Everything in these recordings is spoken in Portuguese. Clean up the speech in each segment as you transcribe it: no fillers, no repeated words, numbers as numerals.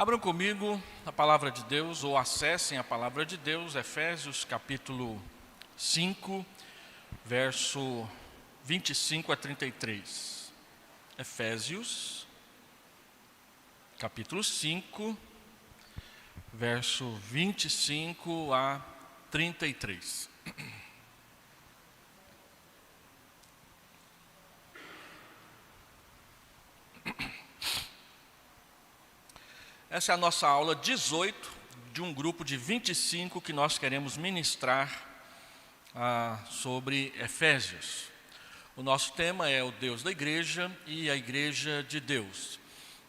Abram comigo a palavra de Deus, ou acessem a palavra de Deus, Efésios capítulo 5, verso 25 a 33. Efésios capítulo 5, verso 25 a 33. Essa é a nossa aula 18 de um grupo de 25 que nós queremos ministrar sobre Efésios. O nosso tema é o Deus da igreja e a igreja de Deus.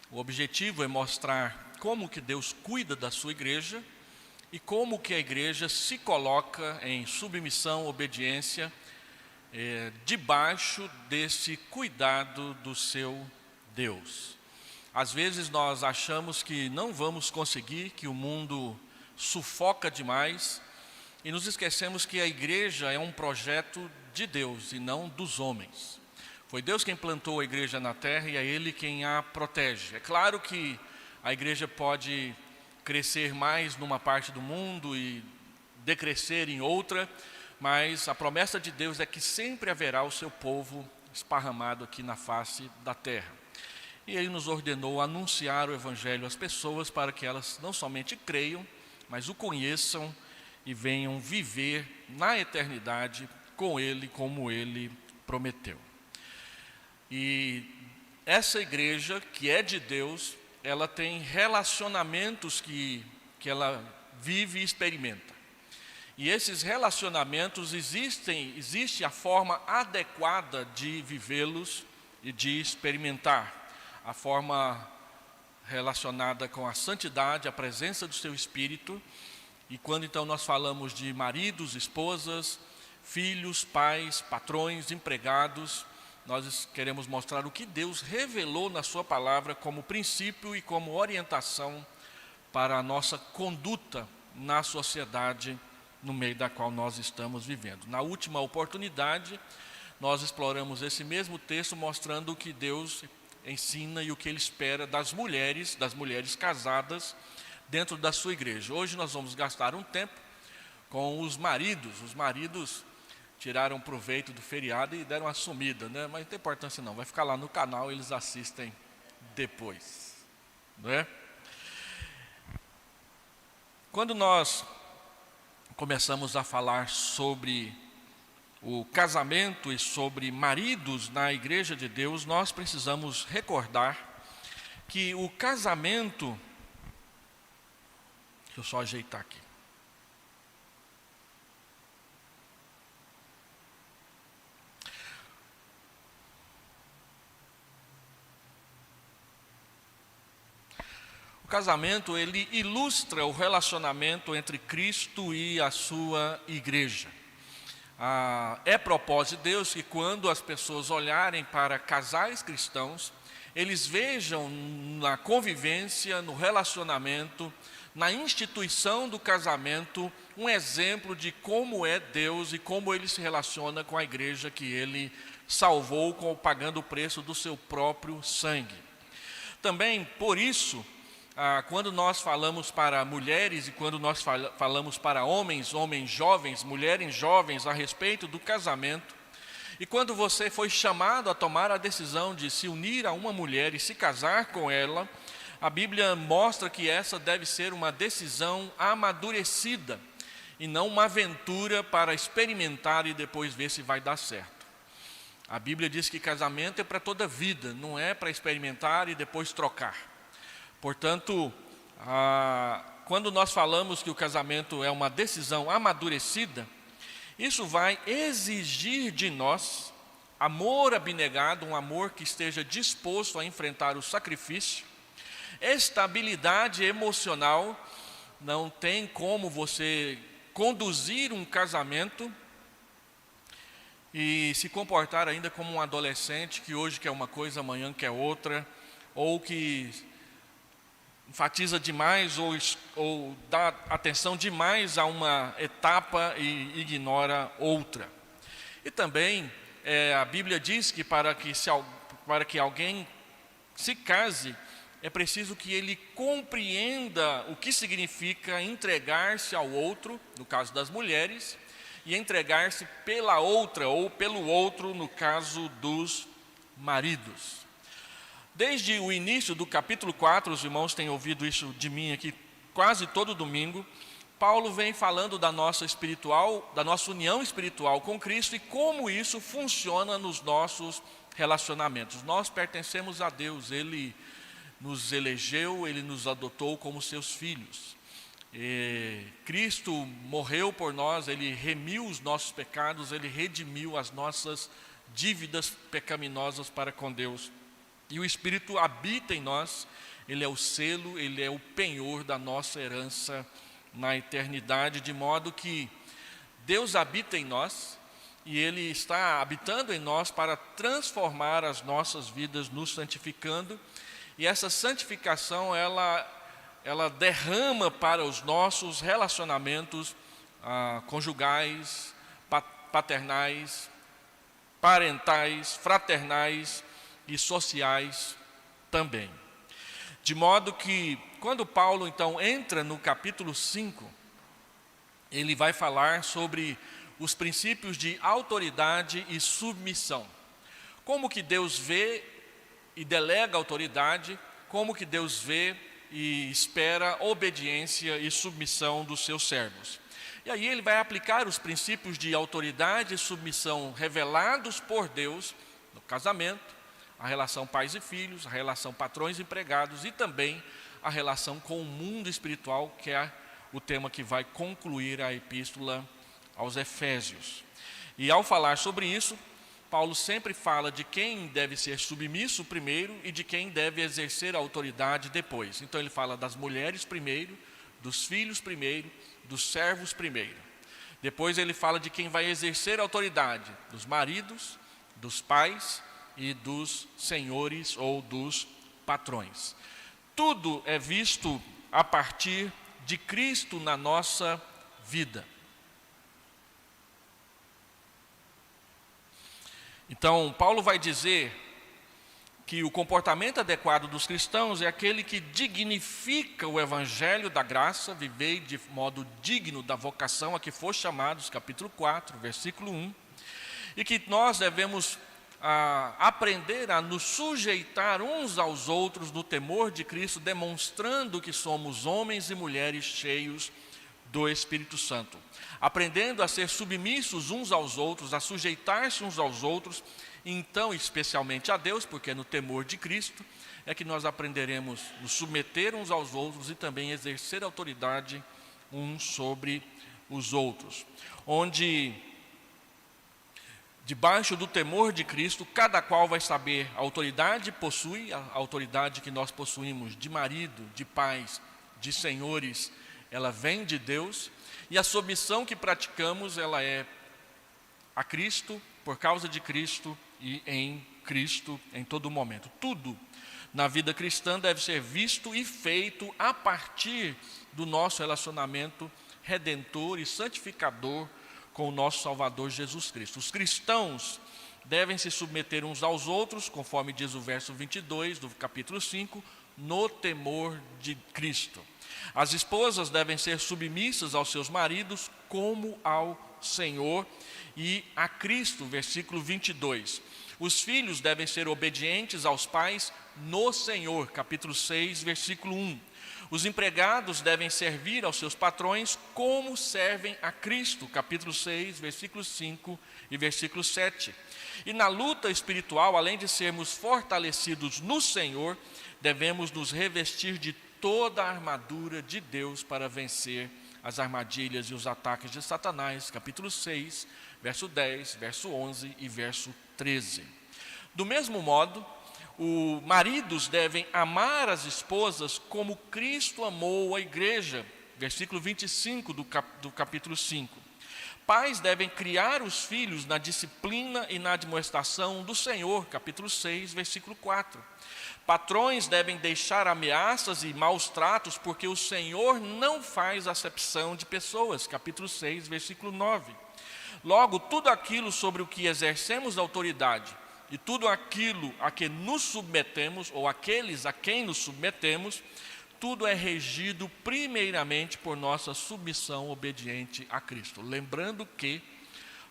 O objetivo é mostrar como que Deus cuida da sua igreja e como que a igreja se coloca em submissão, obediência, debaixo desse cuidado do seu Deus. Às vezes nós achamos que não vamos conseguir, que o mundo sufoca demais e nos esquecemos que a igreja é um projeto de Deus e não dos homens. Foi Deus quem plantou a igreja na terra e é Ele quem a protege. É claro que a igreja pode crescer mais numa parte do mundo e decrescer em outra, mas a promessa de Deus é que sempre haverá o seu povo esparramado aqui na face da terra. E Ele nos ordenou anunciar o Evangelho às pessoas para que elas não somente creiam, mas o conheçam e venham viver na eternidade com Ele, como Ele prometeu. E essa igreja, que é de Deus, ela tem relacionamentos que ela vive e experimenta. E esses relacionamentos existe a forma adequada de vivê-los e de experimentar. A forma relacionada com a santidade, a presença do seu Espírito. E quando então nós falamos de maridos, esposas, filhos, pais, patrões, empregados, nós queremos mostrar o que Deus revelou na sua palavra como princípio e como orientação para a nossa conduta na sociedade no meio da qual nós estamos vivendo. Na última oportunidade, nós exploramos esse mesmo texto mostrando o que Deus ensina e o que Ele espera das mulheres casadas dentro da sua igreja. Hoje nós vamos gastar um tempo com os maridos. Os maridos tiraram proveito do feriado e deram uma sumida, né? Mas não tem importância não, vai ficar lá no canal, eles assistem depois, não é? Quando nós começamos a falar sobre o casamento e sobre maridos na igreja de Deus, nós precisamos recordar que o casamento... Deixa eu só ajeitar aqui. O casamento, ele ilustra o relacionamento entre Cristo e a sua igreja. É propósito de Deus que quando as pessoas olharem para casais cristãos, eles vejam na convivência, no relacionamento, na instituição do casamento, um exemplo de como é Deus e como Ele se relaciona com a igreja que Ele salvou, pagando o preço do seu próprio sangue. Também, por isso, quando nós falamos para mulheres e quando nós falamos para homens jovens, mulheres jovens a respeito do casamento, e quando você foi chamado a tomar a decisão de se unir a uma mulher e se casar com ela, a Bíblia mostra que essa deve ser uma decisão amadurecida e não uma aventura para experimentar e depois ver se vai dar certo. A Bíblia diz que casamento é para toda a vida, não é para experimentar e depois trocar. Portanto, quando nós falamos que o casamento é uma decisão amadurecida, isso vai exigir de nós amor abnegado, um amor que esteja disposto a enfrentar o sacrifício, estabilidade emocional. Não tem como você conduzir um casamento e se comportar ainda como um adolescente que hoje quer uma coisa, amanhã quer outra, ou que enfatiza demais ou dá atenção demais a uma etapa e ignora outra. E também a Bíblia diz que para que alguém se case, é preciso que ele compreenda o que significa entregar-se ao outro, no caso das mulheres, e entregar-se pela outra ou pelo outro, no caso dos maridos. Desde o início do capítulo 4, os irmãos têm ouvido isso de mim aqui quase todo domingo, Paulo vem falando da nossa união espiritual com Cristo e como isso funciona nos nossos relacionamentos. Nós pertencemos a Deus, Ele nos elegeu, Ele nos adotou como seus filhos. Cristo morreu por nós, Ele remiu os nossos pecados, Ele redimiu as nossas dívidas pecaminosas para com Deus. E o Espírito habita em nós, Ele é o selo, Ele é o penhor da nossa herança na eternidade, de modo que Deus habita em nós e Ele está habitando em nós para transformar as nossas vidas, nos santificando. E essa santificação, ela derrama para os nossos relacionamentos conjugais, paternais, parentais, fraternais e sociais também. De modo que, quando Paulo então entra no capítulo 5, ele vai falar sobre os princípios de autoridade e submissão. Como que Deus vê e delega autoridade, como que Deus vê e espera obediência e submissão dos seus servos. E aí ele vai aplicar os princípios de autoridade e submissão revelados por Deus no casamento, a relação pais e filhos, a relação patrões e empregados e também a relação com o mundo espiritual, que é o tema que vai concluir a epístola aos Efésios. E ao falar sobre isso, Paulo sempre fala de quem deve ser submisso primeiro e de quem deve exercer a autoridade depois. Então ele fala das mulheres primeiro, dos filhos primeiro, dos servos primeiro. Depois ele fala de quem vai exercer a autoridade, dos maridos, dos pais e dos senhores ou dos patrões. Tudo é visto a partir de Cristo na nossa vida. Então, Paulo vai dizer que o comportamento adequado dos cristãos é aquele que dignifica o evangelho da graça, viver de modo digno da vocação a que for chamados, capítulo 4, versículo 1, e que nós devemos aprender a nos sujeitar uns aos outros no temor de Cristo, demonstrando que somos homens e mulheres cheios do Espírito Santo, aprendendo a ser submissos uns aos outros, a sujeitar-se uns aos outros, então especialmente a Deus, porque no temor de Cristo é que nós aprenderemos a nos submeter uns aos outros e também exercer autoridade uns sobre os outros, onde debaixo do temor de Cristo, cada qual vai saber a autoridade possui, a autoridade que nós possuímos de marido, de pais, de senhores, ela vem de Deus, e a submissão que praticamos, ela é a Cristo, por causa de Cristo e em Cristo em todo momento. Tudo na vida cristã deve ser visto e feito a partir do nosso relacionamento redentor e santificador com o nosso Salvador Jesus Cristo. Os cristãos devem se submeter uns aos outros, conforme diz o verso 22 do capítulo 5, no temor de Cristo. As esposas devem ser submissas aos seus maridos como ao Senhor e a Cristo, versículo 22. Os filhos devem ser obedientes aos pais no Senhor, capítulo 6, versículo 1. Os empregados devem servir aos seus patrões como servem a Cristo, capítulo 6, versículo 5 e versículo 7. E na luta espiritual, além de sermos fortalecidos no Senhor, devemos nos revestir de toda a armadura de Deus para vencer as armadilhas e os ataques de Satanás, capítulo 6, verso 10, verso 11 e verso 13. Do mesmo modo, os maridos devem amar as esposas como Cristo amou a igreja, versículo 25 do capítulo 5. Pais devem criar os filhos na disciplina e na admoestação do Senhor, capítulo 6, versículo 4. Patrões devem deixar ameaças e maus tratos, porque o Senhor não faz acepção de pessoas, capítulo 6, versículo 9. Logo, tudo aquilo sobre o que exercemos autoridade, e tudo aquilo a que nos submetemos, ou aqueles a quem nos submetemos, tudo é regido primeiramente por nossa submissão obediente a Cristo. Lembrando que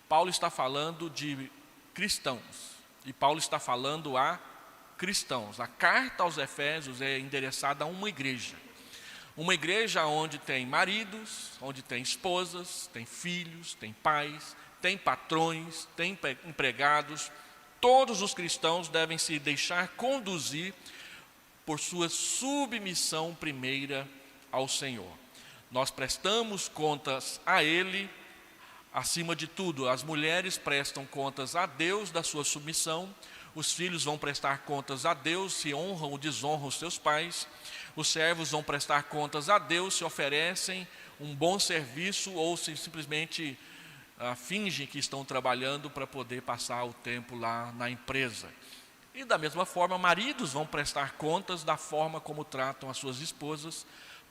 Paulo está falando de cristãos, e Paulo está falando a cristãos. A carta aos Efésios é endereçada a uma igreja onde tem maridos, onde tem esposas, tem filhos, tem pais, tem patrões, tem empregados. Todos os cristãos devem se deixar conduzir por sua submissão primeira ao Senhor. Nós prestamos contas a Ele, acima de tudo. As mulheres prestam contas a Deus da sua submissão, os filhos vão prestar contas a Deus se honram ou desonram os seus pais, os servos vão prestar contas a Deus se oferecem um bom serviço ou se simplesmente fingem que estão trabalhando para poder passar o tempo lá na empresa. E da mesma forma, maridos vão prestar contas da forma como tratam as suas esposas,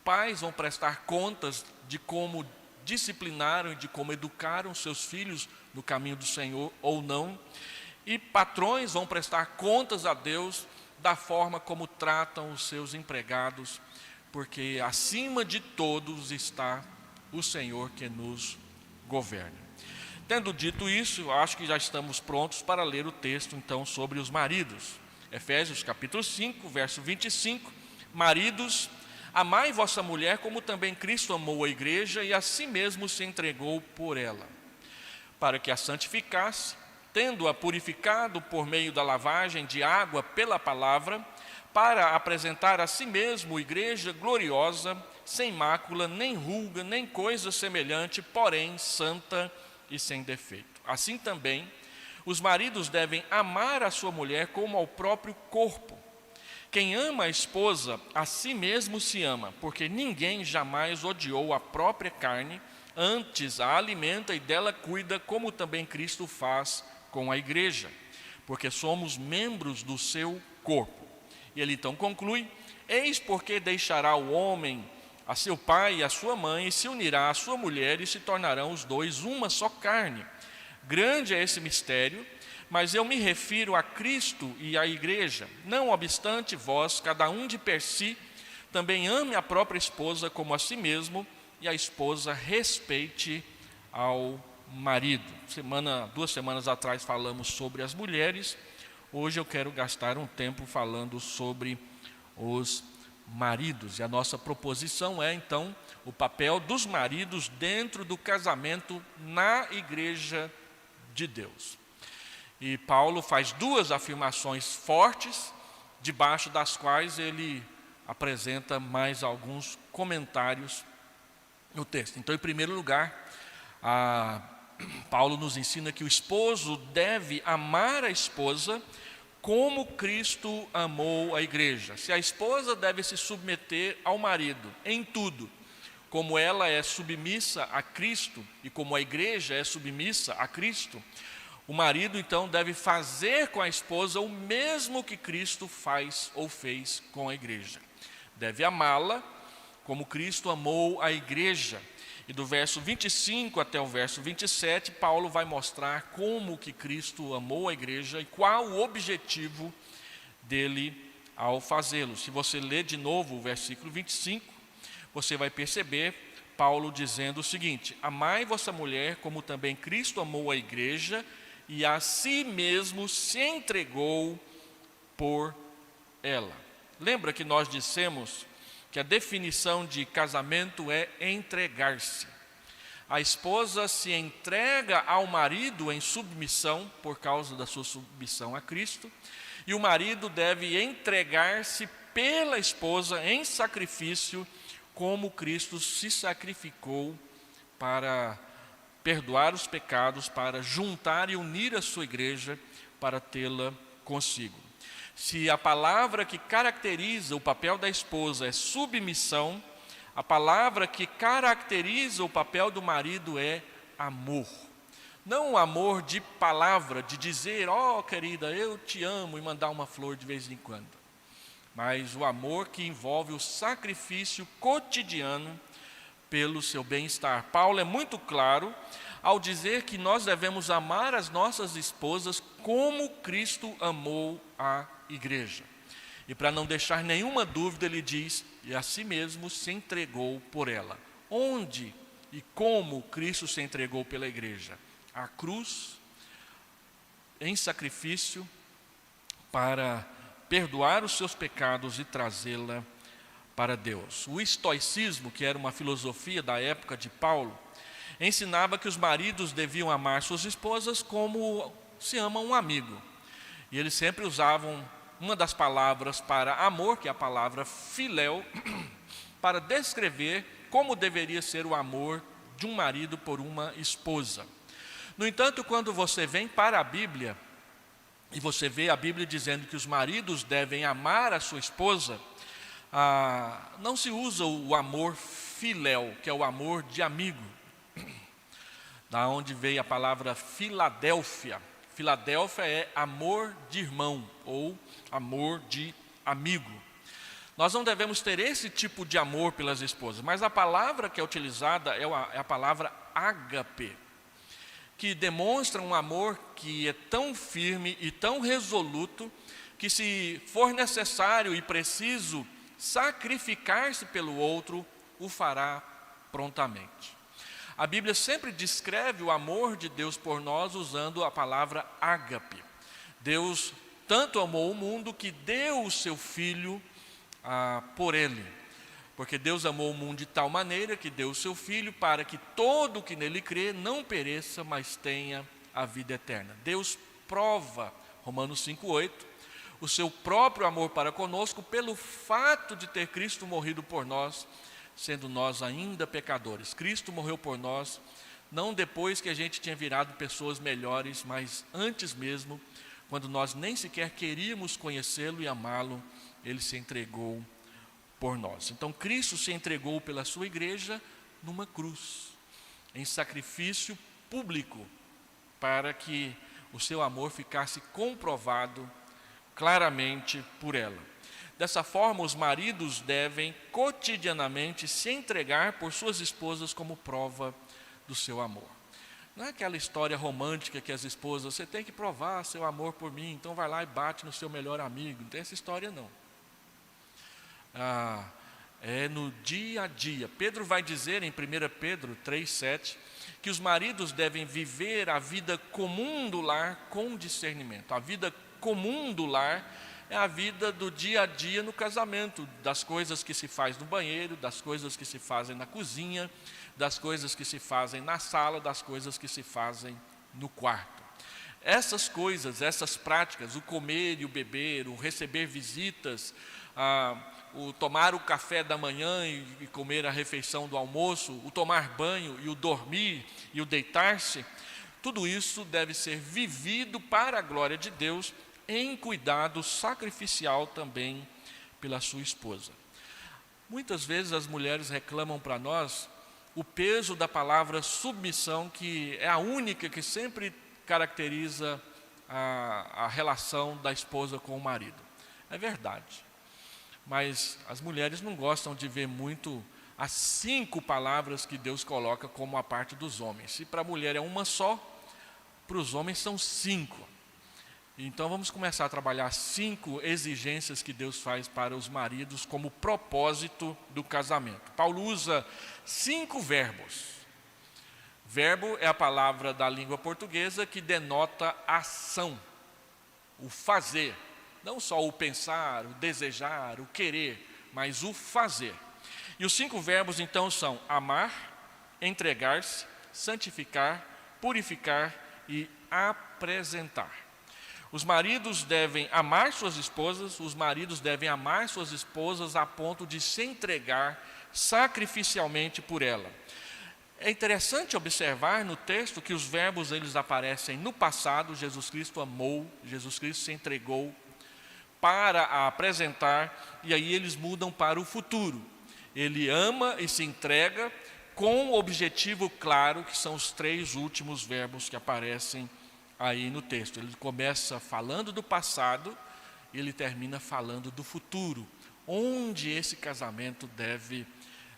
pais vão prestar contas de como disciplinaram e de como educaram seus filhos no caminho do Senhor ou não, e patrões vão prestar contas a Deus da forma como tratam os seus empregados, porque acima de todos está o Senhor que nos governa. Tendo dito isso, eu acho que já estamos prontos para ler o texto então sobre os maridos. Efésios capítulo 5, verso 25. Maridos, amai vossa mulher como também Cristo amou a igreja e a si mesmo se entregou por ela, para que a santificasse, tendo-a purificado por meio da lavagem de água pela palavra, para apresentar a si mesmo igreja gloriosa, sem mácula, nem ruga, nem coisa semelhante, porém santa e sem defeito. Assim também, os maridos devem amar a sua mulher como ao próprio corpo. Quem ama a esposa, a si mesmo se ama, porque ninguém jamais odiou a própria carne, antes a alimenta e dela cuida, como também Cristo faz com a igreja, porque somos membros do seu corpo. E ele então conclui: eis porque deixará o homem a seu pai e a sua mãe, e se unirá à sua mulher, e se tornarão os dois uma só carne. Grande é esse mistério, mas eu me refiro a Cristo e à igreja. Não obstante, vós, cada um de per si, também ame a própria esposa como a si mesmo, e a esposa respeite ao marido. 2 semanas atrás falamos sobre as mulheres, hoje eu quero gastar um tempo falando sobre os maridos. E a nossa proposição é então o papel dos maridos dentro do casamento na igreja de Deus. E Paulo faz duas afirmações fortes, debaixo das quais ele apresenta mais alguns comentários no texto. Então, em primeiro lugar, Paulo nos ensina que o esposo deve amar a esposa como Cristo amou a igreja. Se a esposa deve se submeter ao marido em tudo, como ela é submissa a Cristo e como a igreja é submissa a Cristo, o marido então deve fazer com a esposa o mesmo que Cristo faz ou fez com a igreja. Deve amá-la como Cristo amou a igreja. E do verso 25 até o verso 27, Paulo vai mostrar como que Cristo amou a igreja e qual o objetivo dele ao fazê-lo. Se você ler de novo o versículo 25, você vai perceber Paulo dizendo o seguinte: amai vossa mulher como também Cristo amou a igreja e a si mesmo se entregou por ela. Lembra que nós dissemos que a definição de casamento é entregar-se. A esposa se entrega ao marido em submissão, por causa da sua submissão a Cristo, e o marido deve entregar-se pela esposa em sacrifício, como Cristo se sacrificou para perdoar os pecados, para juntar e unir a sua igreja, para tê-la consigo. Se a palavra que caracteriza o papel da esposa é submissão, a palavra que caracteriza o papel do marido é amor. Não o amor de palavra, de dizer, ó querida, eu te amo, e mandar uma flor de vez em quando. Mas o amor que envolve o sacrifício cotidiano pelo seu bem-estar. Paulo é muito claro ao dizer que nós devemos amar as nossas esposas como Cristo amou a igreja. E para não deixar nenhuma dúvida, ele diz, e a si mesmo se entregou por ela. Onde e como Cristo se entregou pela igreja? A cruz, em sacrifício, para perdoar os seus pecados e trazê-la para Deus. O estoicismo, que era uma filosofia da época de Paulo, ensinava que os maridos deviam amar suas esposas como se ama um amigo. E eles sempre usavam uma das palavras para amor, que é a palavra filéu, para descrever como deveria ser o amor de um marido por uma esposa. No entanto, quando você vem para a Bíblia, e você vê a Bíblia dizendo que os maridos devem amar a sua esposa, não se usa o amor filéu, que é o amor de amigo, da onde veio a palavra Filadélfia. Filadélfia é amor de irmão ou amor de amigo. Nós não devemos ter esse tipo de amor pelas esposas, mas a palavra que é utilizada é a palavra ágape, que demonstra um amor que é tão firme e tão resoluto, que se for necessário e preciso sacrificar-se pelo outro, o fará prontamente. A Bíblia sempre descreve o amor de Deus por nós usando a palavra ágape. Deus tanto amou o mundo que deu o seu Filho por ele. Porque Deus amou o mundo de tal maneira que deu o seu Filho para que todo o que nele crê não pereça, mas tenha a vida eterna. Deus prova, Romanos 5,8, o seu próprio amor para conosco pelo fato de ter Cristo morrido por nós, sendo nós ainda pecadores. Cristo morreu por nós, não depois que a gente tinha virado pessoas melhores, mas antes mesmo, quando nós nem sequer queríamos conhecê-lo e amá-lo, ele se entregou por nós. Então Cristo se entregou pela sua igreja numa cruz, em sacrifício público, para que o seu amor ficasse comprovado claramente por ela. Dessa forma, os maridos devem cotidianamente se entregar por suas esposas como prova do seu amor. Não é aquela história romântica que as esposas, você tem que provar seu amor por mim, então vai lá e bate no seu melhor amigo. Não tem essa história não. É no dia a dia. Pedro vai dizer em 1 Pedro 3,7 que os maridos devem viver a vida comum do lar com discernimento. A vida comum do lar é a vida do dia a dia no casamento, das coisas que se faz no banheiro, das coisas que se fazem na cozinha, das coisas que se fazem na sala, das coisas que se fazem no quarto. Essas coisas, essas práticas, o comer e o beber, o receber visitas, o tomar o café da manhã e comer a refeição do almoço, o tomar banho e o dormir e o deitar-se, tudo isso deve ser vivido para a glória de Deus, em cuidado sacrificial também pela sua esposa. Muitas vezes as mulheres reclamam para nós o peso da palavra submissão, que é a única que sempre caracteriza a relação da esposa com o marido. É verdade, mas as mulheres não gostam de ver muito as 5 palavras que Deus coloca como a parte dos homens. Se para a mulher é uma só, para os homens são 5. Então vamos começar a trabalhar 5 exigências que Deus faz para os maridos como propósito do casamento. Paulo usa 5 verbos. Verbo é a palavra da língua portuguesa que denota ação, o fazer. Não só o pensar, o desejar, o querer, mas o fazer. E os 5 verbos então são amar, entregar-se, santificar, purificar e apresentar. Os maridos devem amar suas esposas, os maridos devem amar suas esposas a ponto de se entregar sacrificialmente por ela. É interessante observar no texto que os verbos eles aparecem no passado. Jesus Cristo amou, Jesus Cristo se entregou para a apresentar, e aí eles mudam para o futuro. Ele ama e se entrega com o objetivo claro, que são os 3 últimos verbos que aparecem aí no texto. Ele começa falando do passado e ele termina falando do futuro, onde esse casamento deve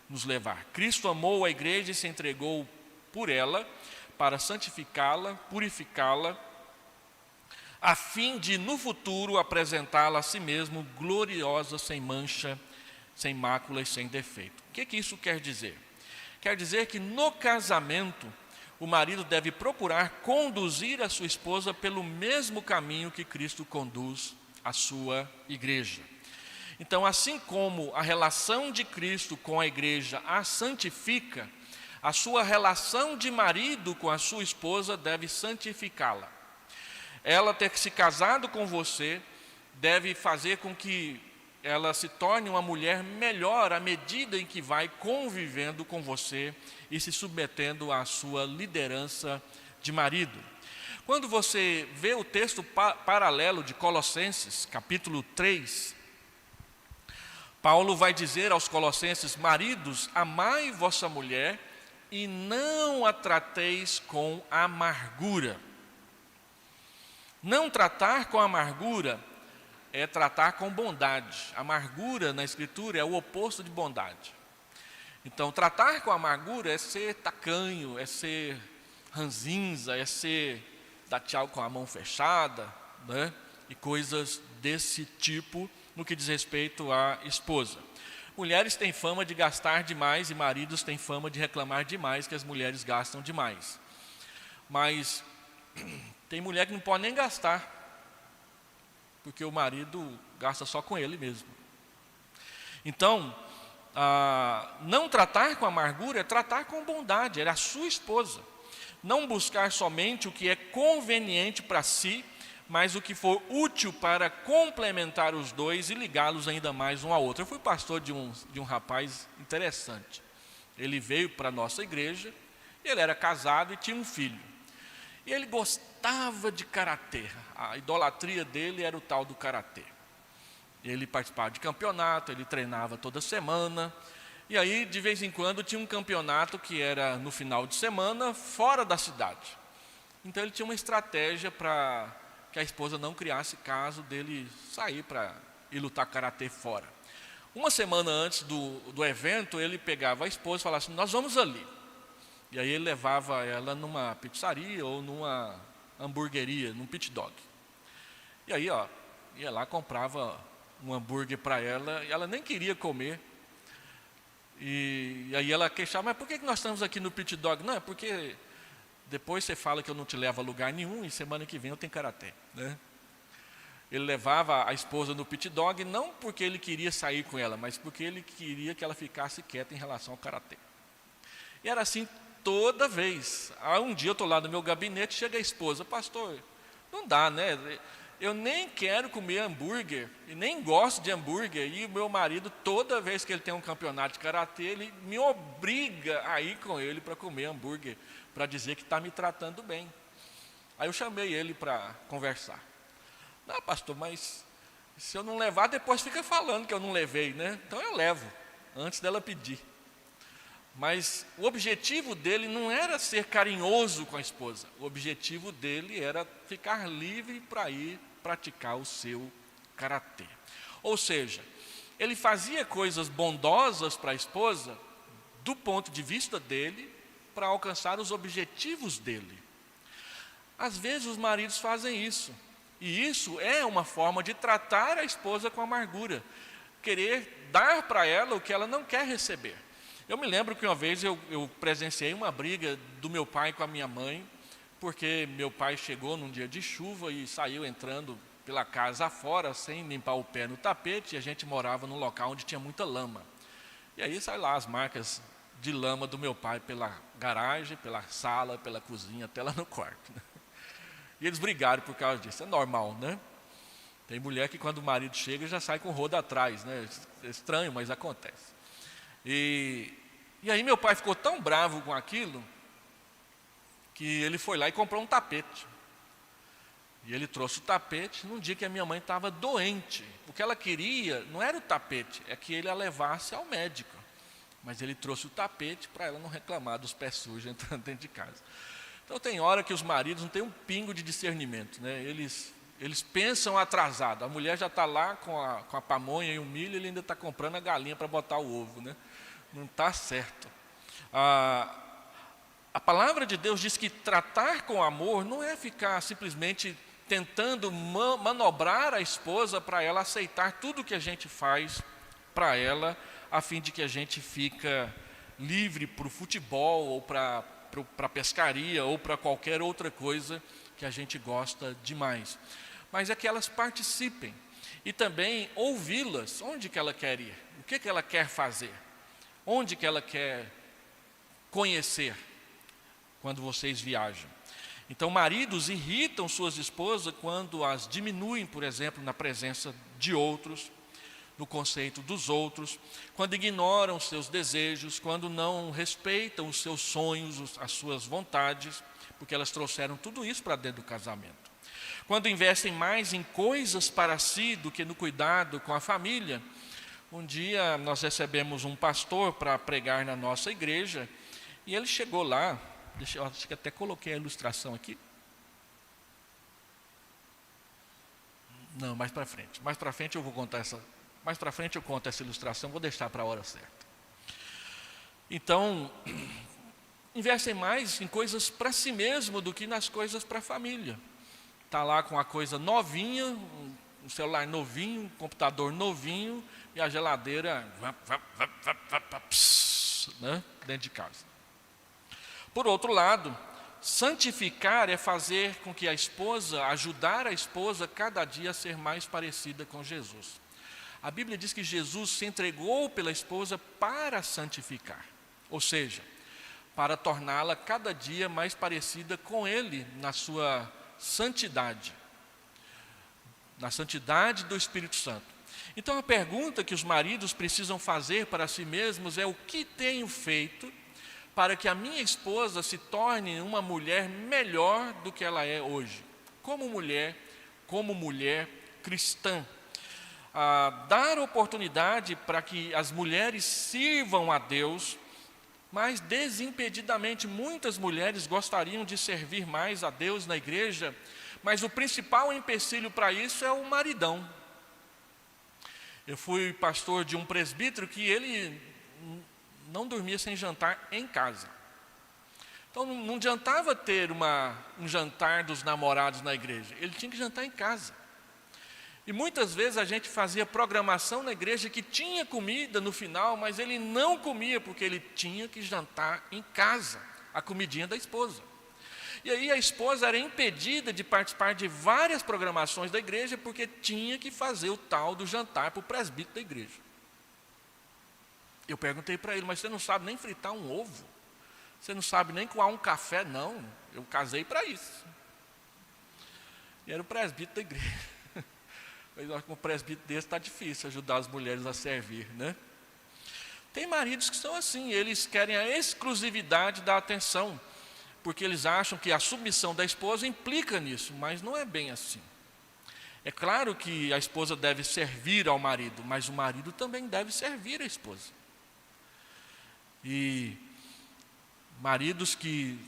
nos levar. Cristo amou a igreja e se entregou por ela para santificá-la, purificá-la, a fim de, no futuro, apresentá-la a si mesmo gloriosa, sem mancha, sem mácula e sem defeito. O que isso quer dizer? Quer dizer que no casamento, o marido deve procurar conduzir a sua esposa pelo mesmo caminho que Cristo conduz a sua igreja. Então, assim como a relação de Cristo com a igreja a santifica, a sua relação de marido com a sua esposa deve santificá-la. Ela ter se casado com você deve fazer com que ela se torne uma mulher melhor à medida em que vai convivendo com você e se submetendo à sua liderança de marido. Quando você vê o texto paralelo de Colossenses, capítulo 3, Paulo vai dizer aos colossenses: maridos, amai vossa mulher e não a trateis com amargura. Não tratar com amargura é tratar com bondade. Amargura na Escritura é o oposto de bondade. Então, tratar com amargura é ser tacanho, é ser ranzinza, é ser dar tchau com a mão fechada, né? E coisas desse tipo no que diz respeito à esposa. Mulheres têm fama de gastar demais e maridos têm fama de reclamar demais que as mulheres gastam demais. Mas tem mulher que não pode nem gastar, porque o marido gasta só com ele mesmo. Então, não tratar com amargura é tratar com bondade, é a sua esposa. Não buscar somente o que é conveniente para si, mas o que for útil para complementar os dois e ligá-los ainda mais um ao outro. Eu fui pastor de um rapaz interessante. Ele veio para a nossa igreja, ele era casado e tinha um filho. E ele gostava de karatê. A idolatria dele era o tal do karatê. Ele participava de campeonato, ele treinava toda semana. E aí, de vez em quando, tinha um campeonato que era no final de semana, fora da cidade. Então, ele tinha uma estratégia para que a esposa não criasse caso dele sair para ir lutar karatê fora. Uma semana antes do evento, ele pegava a esposa e falava assim: nós vamos ali. E aí ele levava ela numa pizzaria ou numa hamburgueria, num pit dog. E aí, ia lá, comprava um hambúrguer para ela, e ela nem queria comer. E aí ela queixava: mas por que nós estamos aqui no pit dog? Não, é porque depois você fala que eu não te levo a lugar nenhum e semana que vem eu tenho karatê, né? Ele levava a esposa no pit dog não porque ele queria sair com ela, mas porque ele queria que ela ficasse quieta em relação ao karatê. E era assim toda vez. Um dia eu estou lá no meu gabinete, chega a esposa: pastor, não dá, né? Eu nem quero comer hambúrguer, e nem gosto de hambúrguer, e o meu marido, toda vez que ele tem um campeonato de karatê, ele me obriga a ir com ele para comer hambúrguer, para dizer que está me tratando bem. Aí eu chamei ele para conversar. Não, pastor, mas se eu não levar, depois fica falando que eu não levei, né? Então eu levo, antes dela pedir. Mas o objetivo dele não era ser carinhoso com a esposa. O objetivo dele era ficar livre para ir praticar o seu karatê. Ou seja, ele fazia coisas bondosas para a esposa do ponto de vista dele, para alcançar os objetivos dele. Às vezes os maridos fazem isso, e isso é uma forma de tratar a esposa com amargura, querer dar para ela o que ela não quer receber. Eu me lembro que uma vez eu presenciei uma briga do meu pai com a minha mãe, porque meu pai chegou num dia de chuva e saiu entrando pela casa afora, sem limpar o pé no tapete, e a gente morava num local onde tinha muita lama. E aí sai lá as marcas de lama do meu pai pela garagem, pela sala, pela cozinha, até lá no quarto. E eles brigaram por causa disso. É normal, né? Tem mulher que quando o marido chega já sai com o rodo atrás, né? É estranho, mas acontece. E aí meu pai ficou tão bravo com aquilo que ele foi lá e comprou um tapete. E ele trouxe o tapete num dia que a minha mãe estava doente. O que ela queria não era o tapete, é que ele a levasse ao médico. Mas ele trouxe o tapete para ela não reclamar dos pés sujos entrando dentro de casa. Então tem hora que os maridos não têm um pingo de discernimento, né? Eles pensam atrasado. A mulher já está lá com a pamonha e o milho, ele ainda está comprando a galinha para botar o ovo, né? Não está certo. A palavra de Deus diz que tratar com amor não é ficar simplesmente tentando manobrar a esposa para ela aceitar tudo que a gente faz para ela, a fim de que a gente fica livre para o futebol, ou para a pescaria, ou para qualquer outra coisa que a gente gosta demais. Mas é que elas participem, e também ouvi-las, onde que ela quer ir, o que ela quer fazer, onde que ela quer conhecer, quando vocês viajam. Então, maridos irritam suas esposas quando as diminuem, por exemplo, na presença de outros, no conceito dos outros, quando ignoram os seus desejos, quando não respeitam os seus sonhos, as suas vontades, porque elas trouxeram tudo isso para dentro do casamento. Quando investem mais em coisas para si do que no cuidado com a família. Um dia nós recebemos um pastor para pregar na nossa igreja, e ele chegou lá, acho que até coloquei a ilustração aqui. Não, mais para frente eu vou contar essa. Mais para frente eu conto essa ilustração, vou deixar para a hora certa. Então, investem mais em coisas para si mesmo do que nas coisas para a família. Está lá com a coisa novinha, um celular novinho, um computador novinho, e a geladeira né, dentro de casa. Por outro lado, santificar é fazer com que a esposa, ajudar a esposa cada dia a ser mais parecida com Jesus. A Bíblia diz que Jesus se entregou pela esposa para santificar, ou seja, para torná-la cada dia mais parecida com Ele na sua santidade, na santidade do Espírito Santo. Então a pergunta que os maridos precisam fazer para si mesmos é: o que tenho feito para que a minha esposa se torne uma mulher melhor do que ela é hoje? Como mulher cristã. Dar oportunidade para que as mulheres sirvam a Deus, mas desimpedidamente. Muitas mulheres gostariam de servir mais a Deus na igreja, mas o principal empecilho para isso é o maridão. Eu fui pastor de um presbítero que ele não dormia sem jantar em casa. Então não adiantava ter um jantar dos namorados na igreja, ele tinha que jantar em casa. E muitas vezes a gente fazia programação na igreja que tinha comida no final, mas ele não comia porque ele tinha que jantar em casa, a comidinha da esposa. E aí a esposa era impedida de participar de várias programações da igreja porque tinha que fazer o tal do jantar para o presbítero da igreja. Eu perguntei para ele: mas você não sabe nem fritar um ovo? Você não sabe nem coar um café? Não, eu casei para isso. E era o presbítero da igreja. Mas eu acho que um presbítero desse está difícil ajudar as mulheres a servir, né? Tem maridos que são assim, eles querem a exclusividade da atenção, porque eles acham que a submissão da esposa implica nisso, mas não é bem assim. É claro que a esposa deve servir ao marido, mas o marido também deve servir a esposa. E maridos que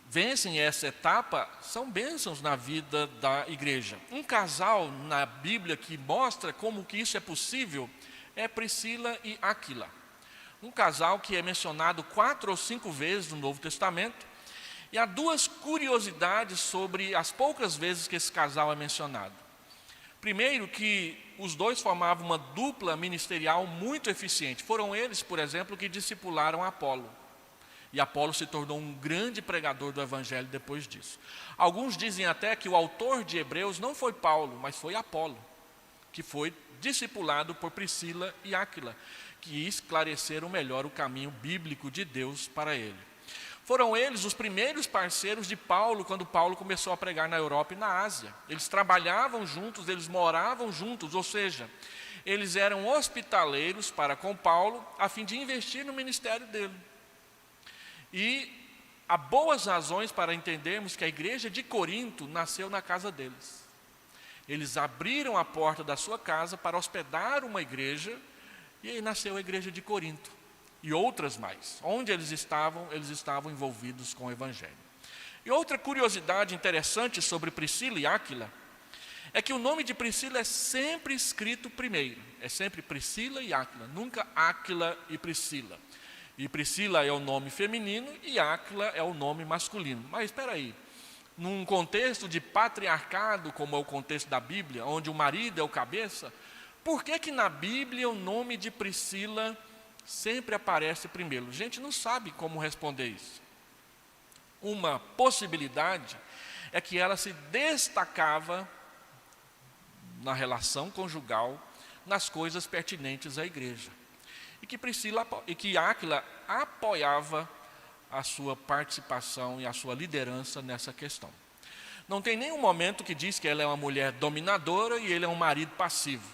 vencem essa etapa são bênçãos na vida da igreja. Um casal na Bíblia que mostra como que isso é possível é Priscila e Áquila. Um casal que é mencionado 4 ou 5 vezes no Novo Testamento. E há 2 curiosidades sobre as poucas vezes que esse casal é mencionado. Primeiro, que os dois formavam uma dupla ministerial muito eficiente. Foram eles, por exemplo, que discipularam Apolo. E Apolo se tornou um grande pregador do Evangelho depois disso. Alguns dizem até que o autor de Hebreus não foi Paulo, mas foi Apolo, que foi discipulado por Priscila e Áquila, que esclareceram melhor o caminho bíblico de Deus para ele. Foram eles os primeiros parceiros de Paulo, quando Paulo começou a pregar na Europa e na Ásia. Eles trabalhavam juntos, eles moravam juntos, ou seja, eles eram hospitaleiros para com Paulo, a fim de investir no ministério dele. E há boas razões para entendermos que a igreja de Corinto nasceu na casa deles. Eles abriram a porta da sua casa para hospedar uma igreja, e aí nasceu a igreja de Corinto. E outras mais. Onde eles estavam envolvidos com o Evangelho. E outra curiosidade interessante sobre Priscila e Áquila é que o nome de Priscila é sempre escrito primeiro. É sempre Priscila e Áquila, nunca Áquila e Priscila. E Priscila é o nome feminino e Áquila é o nome masculino. Mas espera aí, num contexto de patriarcado, como é o contexto da Bíblia, onde o marido é o cabeça, por que que na Bíblia o nome de Priscila sempre aparece primeiro? A gente não sabe como responder isso. Uma possibilidade é que ela se destacava na relação conjugal, nas coisas pertinentes à igreja. E que Áquila apoiava a sua participação e a sua liderança nessa questão. Não tem nenhum momento que diz que ela é uma mulher dominadora e ele é um marido passivo.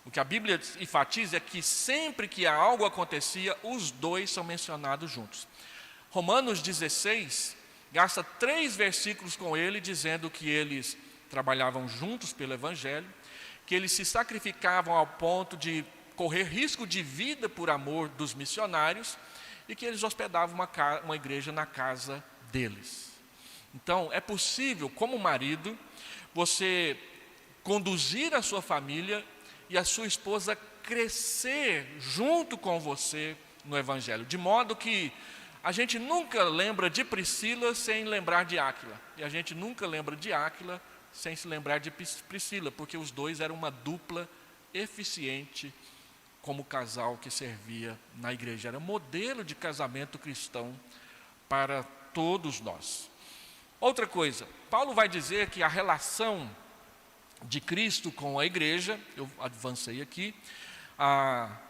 O que a Bíblia enfatiza é que sempre que algo acontecia, os dois são mencionados juntos. Romanos 16 gasta 3 versículos com ele, dizendo que eles trabalhavam juntos pelo Evangelho, que eles se sacrificavam ao ponto de correr risco de vida por amor dos missionários e que eles hospedavam uma igreja na casa deles. Então, é possível, como marido, você conduzir a sua família e a sua esposa crescer junto com você no Evangelho, de modo que a gente nunca lembra de Priscila sem lembrar de Áquila, e a gente nunca lembra de Áquila sem se lembrar de Priscila, porque os dois eram uma dupla eficiente como casal que servia na igreja. Era modelo de casamento cristão para todos nós. Outra coisa, Paulo vai dizer que a relação de Cristo com a igreja, eu avancei aqui,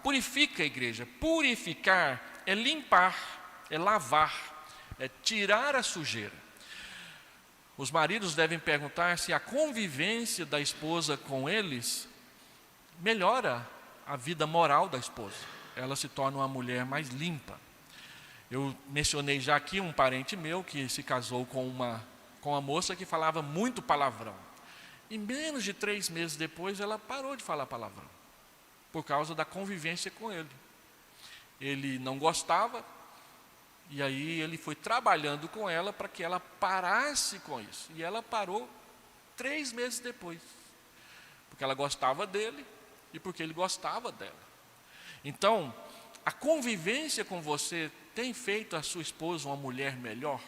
purifica a igreja. Purificar é limpar, é lavar, é tirar a sujeira. Os maridos devem perguntar se a convivência da esposa com eles melhora a vida moral da esposa. Ela se torna uma mulher mais limpa. Eu mencionei já aqui um parente meu que se casou com uma moça que falava muito palavrão. E menos de 3 meses depois ela parou de falar palavrão, por causa da convivência com ele. Ele não gostava, e aí ele foi trabalhando com ela para que ela parasse com isso. E ela parou 3 meses depois, porque ela gostava dele e porque ele gostava dela. Então, a convivência com você tem feito a sua esposa uma mulher melhor,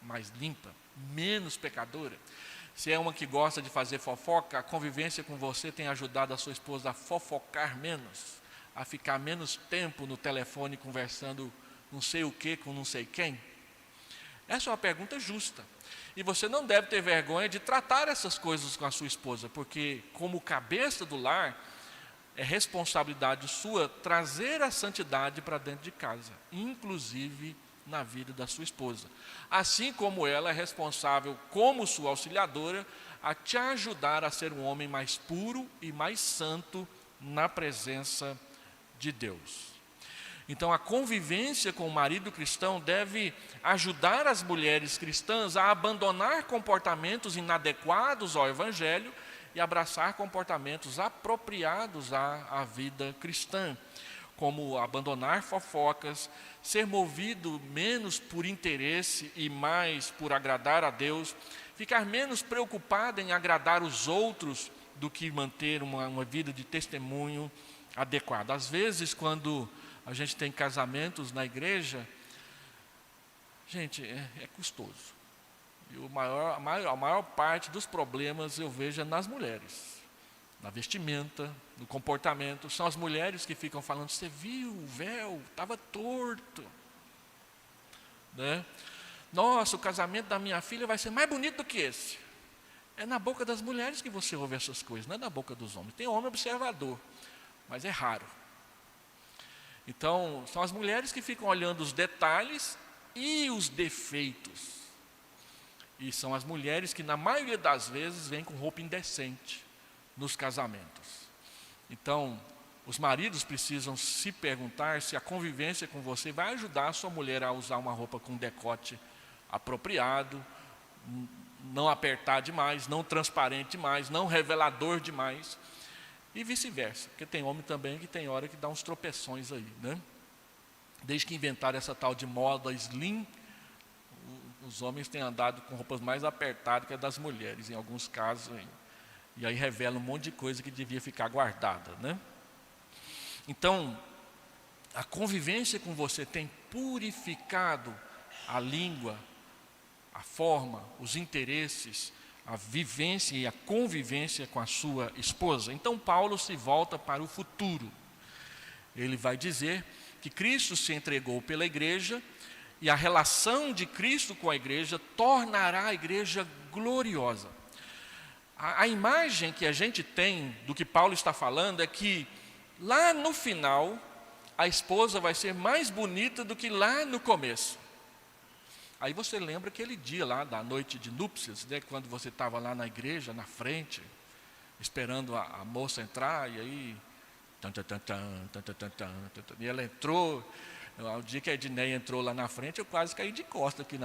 mais limpa, menos pecadora? Se é uma que gosta de fazer fofoca, a convivência com você tem ajudado a sua esposa a fofocar menos, a ficar menos tempo no telefone conversando não sei o que com não sei quem? Essa é uma pergunta justa. E você não deve ter vergonha de tratar essas coisas com a sua esposa, porque como cabeça do lar, é responsabilidade sua trazer a santidade para dentro de casa, inclusive na vida da sua esposa. Assim como ela é responsável, como sua auxiliadora, a te ajudar a ser um homem mais puro e mais santo na presença de Deus. Então, a convivência com o marido cristão deve ajudar as mulheres cristãs a abandonar comportamentos inadequados ao Evangelho e abraçar comportamentos apropriados à vida cristã, como abandonar fofocas, ser movido menos por interesse e mais por agradar a Deus, ficar menos preocupado em agradar os outros do que manter uma vida de testemunho adequada. Às vezes, quando a gente tem casamentos na igreja, gente, é custoso. E a maior parte dos problemas eu vejo nas mulheres. Na vestimenta, no comportamento. São as mulheres que ficam falando, você viu o véu, estava torto. Né? Nossa, o casamento da minha filha vai ser mais bonito do que esse. É na boca das mulheres que você ouve essas coisas, não é na boca dos homens. Tem homem observador, mas é raro. Então, são as mulheres que ficam olhando os detalhes e os defeitos. E são as mulheres que, na maioria das vezes, vêm com roupa indecente nos casamentos. Então, os maridos precisam se perguntar se a convivência com você vai ajudar a sua mulher a usar uma roupa com decote apropriado, não apertar demais, não transparente demais, não revelador demais. E vice-versa, porque tem homem também que tem hora que dá uns tropeções aí, né? Desde que inventaram essa tal de moda slim, os homens têm andado com roupas mais apertadas que as das mulheres, em alguns casos, e aí revela um monte de coisa que devia ficar guardada, né? Então, a convivência com você tem purificado a língua, a forma, os interesses, a vivência e a convivência com a sua esposa. Então Paulo se volta para o futuro. Ele vai dizer que Cristo se entregou pela igreja e a relação de Cristo com a igreja tornará a igreja gloriosa. A imagem que a gente tem do que Paulo está falando é que lá no final a esposa vai ser mais bonita do que lá no começo. Aí você lembra aquele dia lá da noite de núpcias, né, quando você estava lá na igreja, na frente, esperando a moça entrar, e aí... E ela entrou, o dia que a Edneia entrou lá na frente, eu quase caí de costas aqui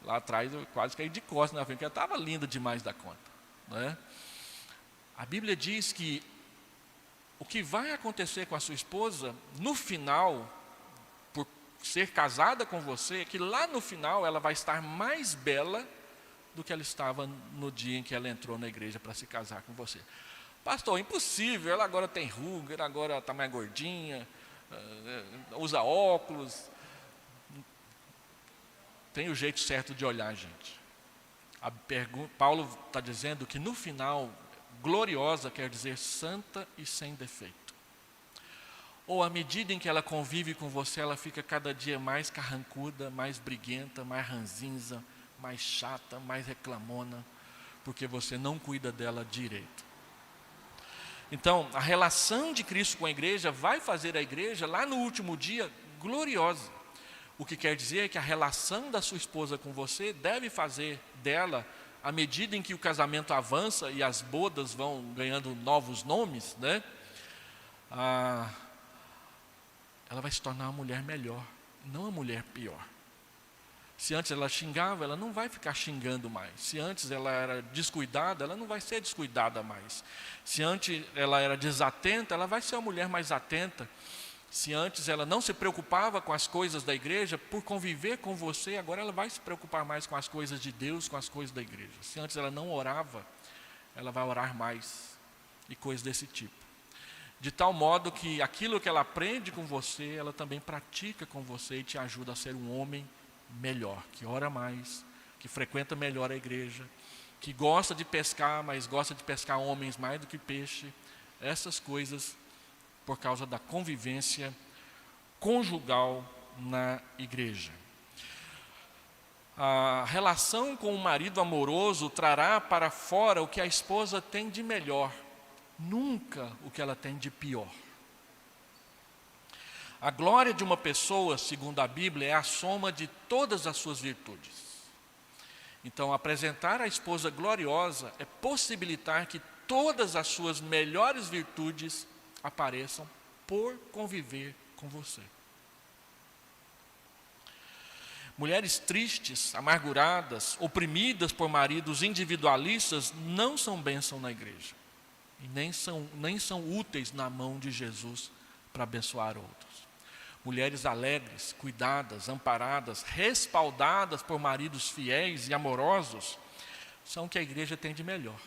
lá atrás, eu quase caí de costas na frente, porque ela estava linda demais da conta. Né? A Bíblia diz que o que vai acontecer com a sua esposa, no final, por ser casada com você, é que lá no final ela vai estar mais bela do que ela estava no dia em que ela entrou na igreja para se casar com você. Pastor, impossível, ela agora tem ruga, ela agora está mais gordinha, usa óculos. Tem o jeito certo de olhar, gente. Paulo está dizendo que no final, gloriosa quer dizer santa e sem defeito. Ou à medida em que ela convive com você, ela fica cada dia mais carrancuda, mais briguenta, mais ranzinza, mais chata, mais reclamona, porque você não cuida dela direito. Então, a relação de Cristo com a igreja vai fazer a igreja, lá no último dia, gloriosa. O que quer dizer é que a relação da sua esposa com você deve fazer dela, à medida em que o casamento avança e as bodas vão ganhando novos nomes, né? Ela vai se tornar uma mulher melhor, não uma mulher pior. Se antes ela xingava, ela não vai ficar xingando mais. Se antes ela era descuidada, ela não vai ser descuidada mais. Se antes ela era desatenta, ela vai ser uma mulher mais atenta. Se antes ela não se preocupava com as coisas da igreja, por conviver com você, agora ela vai se preocupar mais com as coisas de Deus, com as coisas da igreja. Se antes ela não orava, ela vai orar mais, e coisas desse tipo. De tal modo que aquilo que ela aprende com você, ela também pratica com você e te ajuda a ser um homem melhor, que ora mais, que frequenta melhor a igreja, que gosta de pescar, mas gosta de pescar homens mais do que peixe. Essas coisas por causa da convivência conjugal na igreja. A relação com o marido amoroso trará para fora o que a esposa tem de melhor, nunca o que ela tem de pior. A glória de uma pessoa, segundo a Bíblia, é a soma de todas as suas virtudes. Então, apresentar a esposa gloriosa é possibilitar que todas as suas melhores virtudes apareçam por conviver com você. Mulheres tristes, amarguradas, oprimidas por maridos individualistas não são bênção na igreja. E nem são úteis na mão de Jesus para abençoar outros. Mulheres alegres, cuidadas, amparadas, respaldadas por maridos fiéis e amorosos, são o que a igreja tem de melhor.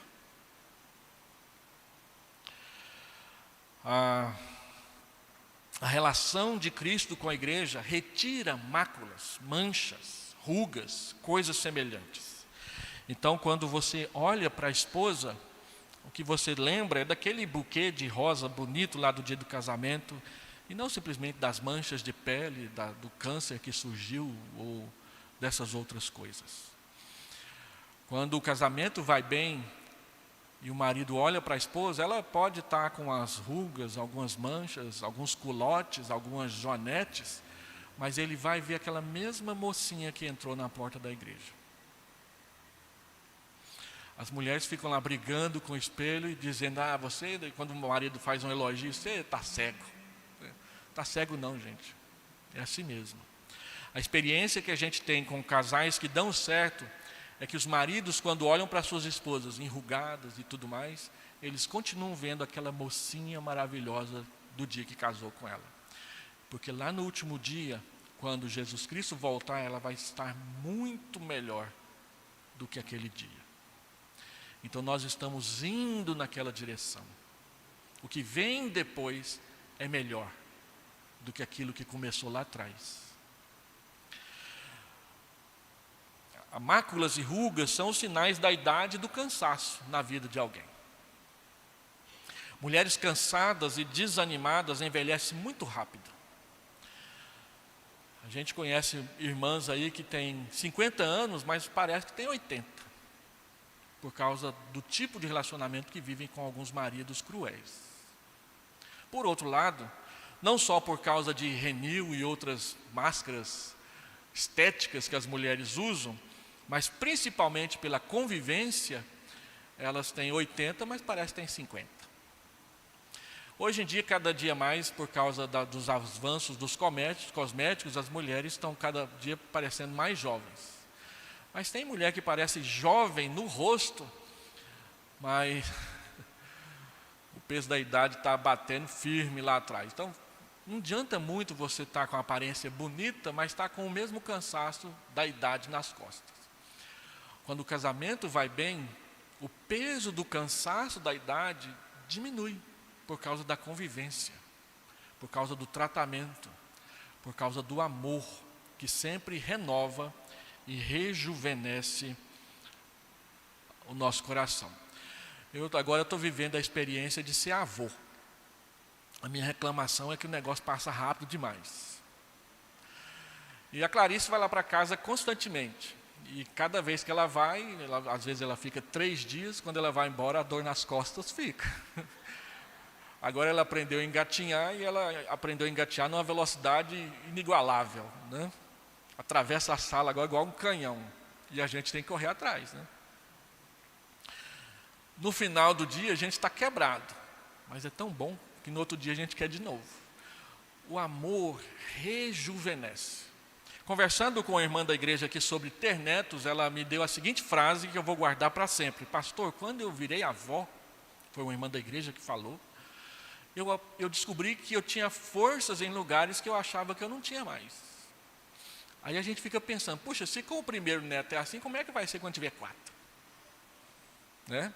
A relação de Cristo com a igreja retira máculas, manchas, rugas, coisas semelhantes. Então, quando você olha para a esposa, o que você lembra é daquele buquê de rosa bonito lá do dia do casamento, e não simplesmente das manchas de pele, do câncer que surgiu, ou dessas outras coisas. Quando o casamento vai bem, e o marido olha para a esposa, ela pode estar com as rugas, algumas manchas, alguns culotes, algumas joanetes, mas ele vai ver aquela mesma mocinha que entrou na porta da igreja. As mulheres ficam lá brigando com o espelho e dizendo, você, quando o marido faz um elogio, você está cego. Está cego não, gente. É assim mesmo. A experiência que a gente tem com casais que dão certo é que os maridos, quando olham para suas esposas enrugadas e tudo mais, eles continuam vendo aquela mocinha maravilhosa do dia que casou com ela. Porque lá no último dia, quando Jesus Cristo voltar, ela vai estar muito melhor do que aquele dia. Então nós estamos indo naquela direção. O que vem depois é melhor do que aquilo que começou lá atrás. máculas e rugas são os sinais da idade e do cansaço na vida de alguém. Mulheres cansadas e desanimadas envelhecem muito rápido. A gente conhece irmãs aí que têm 50 anos, mas parece que tem 80. Por causa do tipo de relacionamento que vivem com alguns maridos cruéis. Por outro lado, não só por causa de Renil e outras máscaras estéticas que as mulheres usam, mas principalmente pela convivência, elas têm 80, mas parece que têm 50. Hoje em dia, cada dia mais, por causa dos avanços dos cosméticos, as mulheres estão cada dia parecendo mais jovens. Mas tem mulher que parece jovem no rosto, mas o peso da idade está batendo firme lá atrás. Então, não adianta muito você estar com a aparência bonita, mas estar com o mesmo cansaço da idade nas costas. Quando o casamento vai bem, o peso do cansaço da idade diminui. Por causa da convivência, por causa do tratamento, por causa do amor, que sempre renova e rejuvenesce o nosso coração. Agora estou vivendo a experiência de ser avô. A minha reclamação é que o negócio passa rápido demais. E a Clarice vai lá para casa constantemente. E cada vez que ela vai, às vezes ela fica 3 dias, quando ela vai embora a dor nas costas fica. Agora ela aprendeu a engatinhar e ela aprendeu a engatinhar numa velocidade inigualável, né? Atravessa a sala agora igual um canhão. E a gente tem que correr atrás, né? No final do dia a gente está quebrado. Mas é tão bom que no outro dia a gente quer de novo. O amor rejuvenesce. Conversando com a irmã da igreja aqui sobre ter netos, ela me deu a seguinte frase que eu vou guardar para sempre. Pastor, quando eu virei avó, foi uma irmã da igreja que falou, eu descobri que eu tinha forças em lugares que eu achava que eu não tinha mais. Aí a gente fica pensando, puxa, se com o primeiro neto é assim, como é que vai ser quando tiver 4? Né?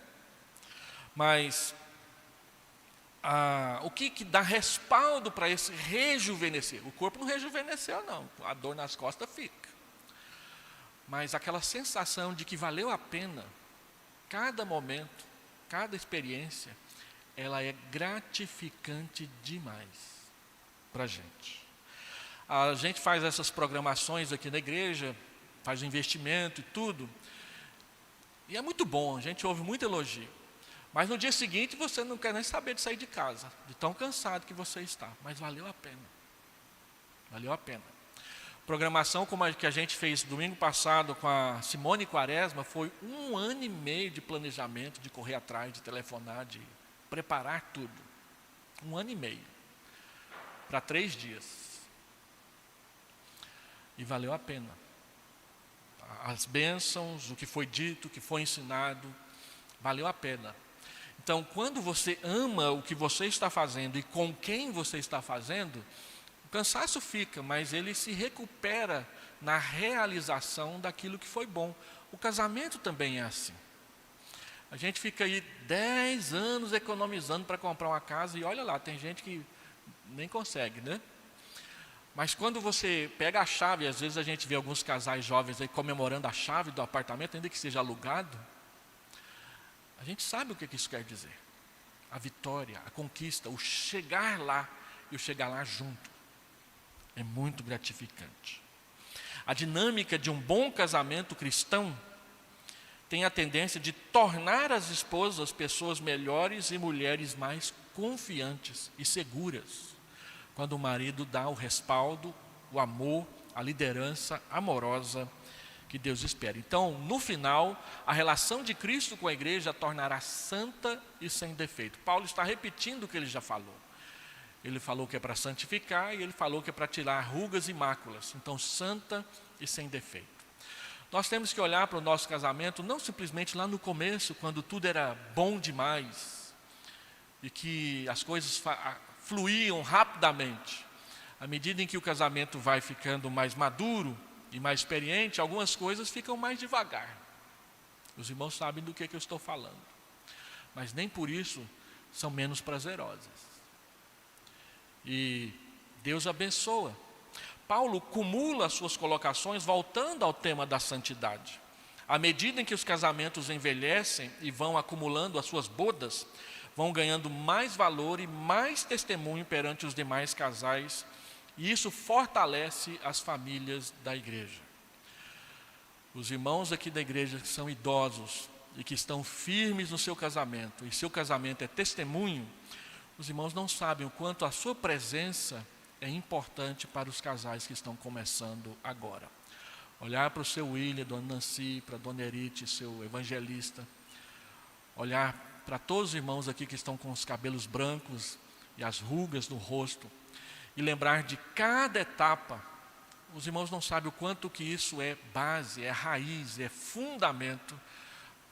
Mas o que dá respaldo para esse rejuvenescer? O corpo não rejuvenesceu não, a dor nas costas fica. Mas aquela sensação de que valeu a pena, cada momento, cada experiência, ela é gratificante demais para a gente. A gente faz essas programações aqui na igreja, faz o investimento e tudo, e é muito bom, a gente ouve muito elogio. Mas no dia seguinte você não quer nem saber de sair de casa, de tão cansado que você está, mas valeu a pena. Valeu a pena. Programação como a que a gente fez domingo passado com a Simone Quaresma, foi 1 ano e meio de planejamento, de correr atrás, de telefonar, de preparar tudo. 1 ano e meio. Para 3 dias. E valeu a pena. As bênçãos, o que foi dito, o que foi ensinado, valeu a pena. Então, quando você ama o que você está fazendo e com quem você está fazendo, o cansaço fica, mas ele se recupera na realização daquilo que foi bom. O casamento também é assim. A gente fica aí 10 anos economizando para comprar uma casa e olha lá, tem gente que nem consegue, né? Mas quando você pega a chave, às vezes a gente vê alguns casais jovens aí comemorando a chave do apartamento, ainda que seja alugado, a gente sabe o que isso quer dizer. A vitória, a conquista, o chegar lá e o chegar lá junto. É muito gratificante. A dinâmica de um bom casamento cristão tem a tendência de tornar as esposas pessoas melhores e mulheres mais confiantes e seguras, quando o marido dá o respaldo, o amor, a liderança amorosa que Deus espera. Então, no final, a relação de Cristo com a igreja a tornará santa e sem defeito. Paulo está repetindo o que ele já falou. Ele falou que é para santificar e ele falou que é para tirar rugas e máculas. Então, santa e sem defeito. Nós temos que olhar para o nosso casamento não simplesmente lá no começo, quando tudo era bom demais e que as coisas fluíam rapidamente. À medida em que o casamento vai ficando mais maduro e mais experiente, algumas coisas ficam mais devagar. Os irmãos sabem do que eu estou falando. Mas nem por isso são menos prazerosas. E Deus abençoa. Paulo cumula as suas colocações voltando ao tema da santidade. À medida em que os casamentos envelhecem e vão acumulando as suas bodas, vão ganhando mais valor e mais testemunho perante os demais casais, e isso fortalece as famílias da igreja. Os irmãos aqui da igreja que são idosos e que estão firmes no seu casamento, e seu casamento é testemunho, os irmãos não sabem o quanto a sua presença é importante para os casais que estão começando agora. Olhar para o seu William, dona Nancy, para a dona Erite, seu evangelista. Olhar para todos os irmãos aqui que estão com os cabelos brancos e as rugas no rosto. E lembrar de cada etapa. Os irmãos não sabem o quanto que isso é base, é raiz, é fundamento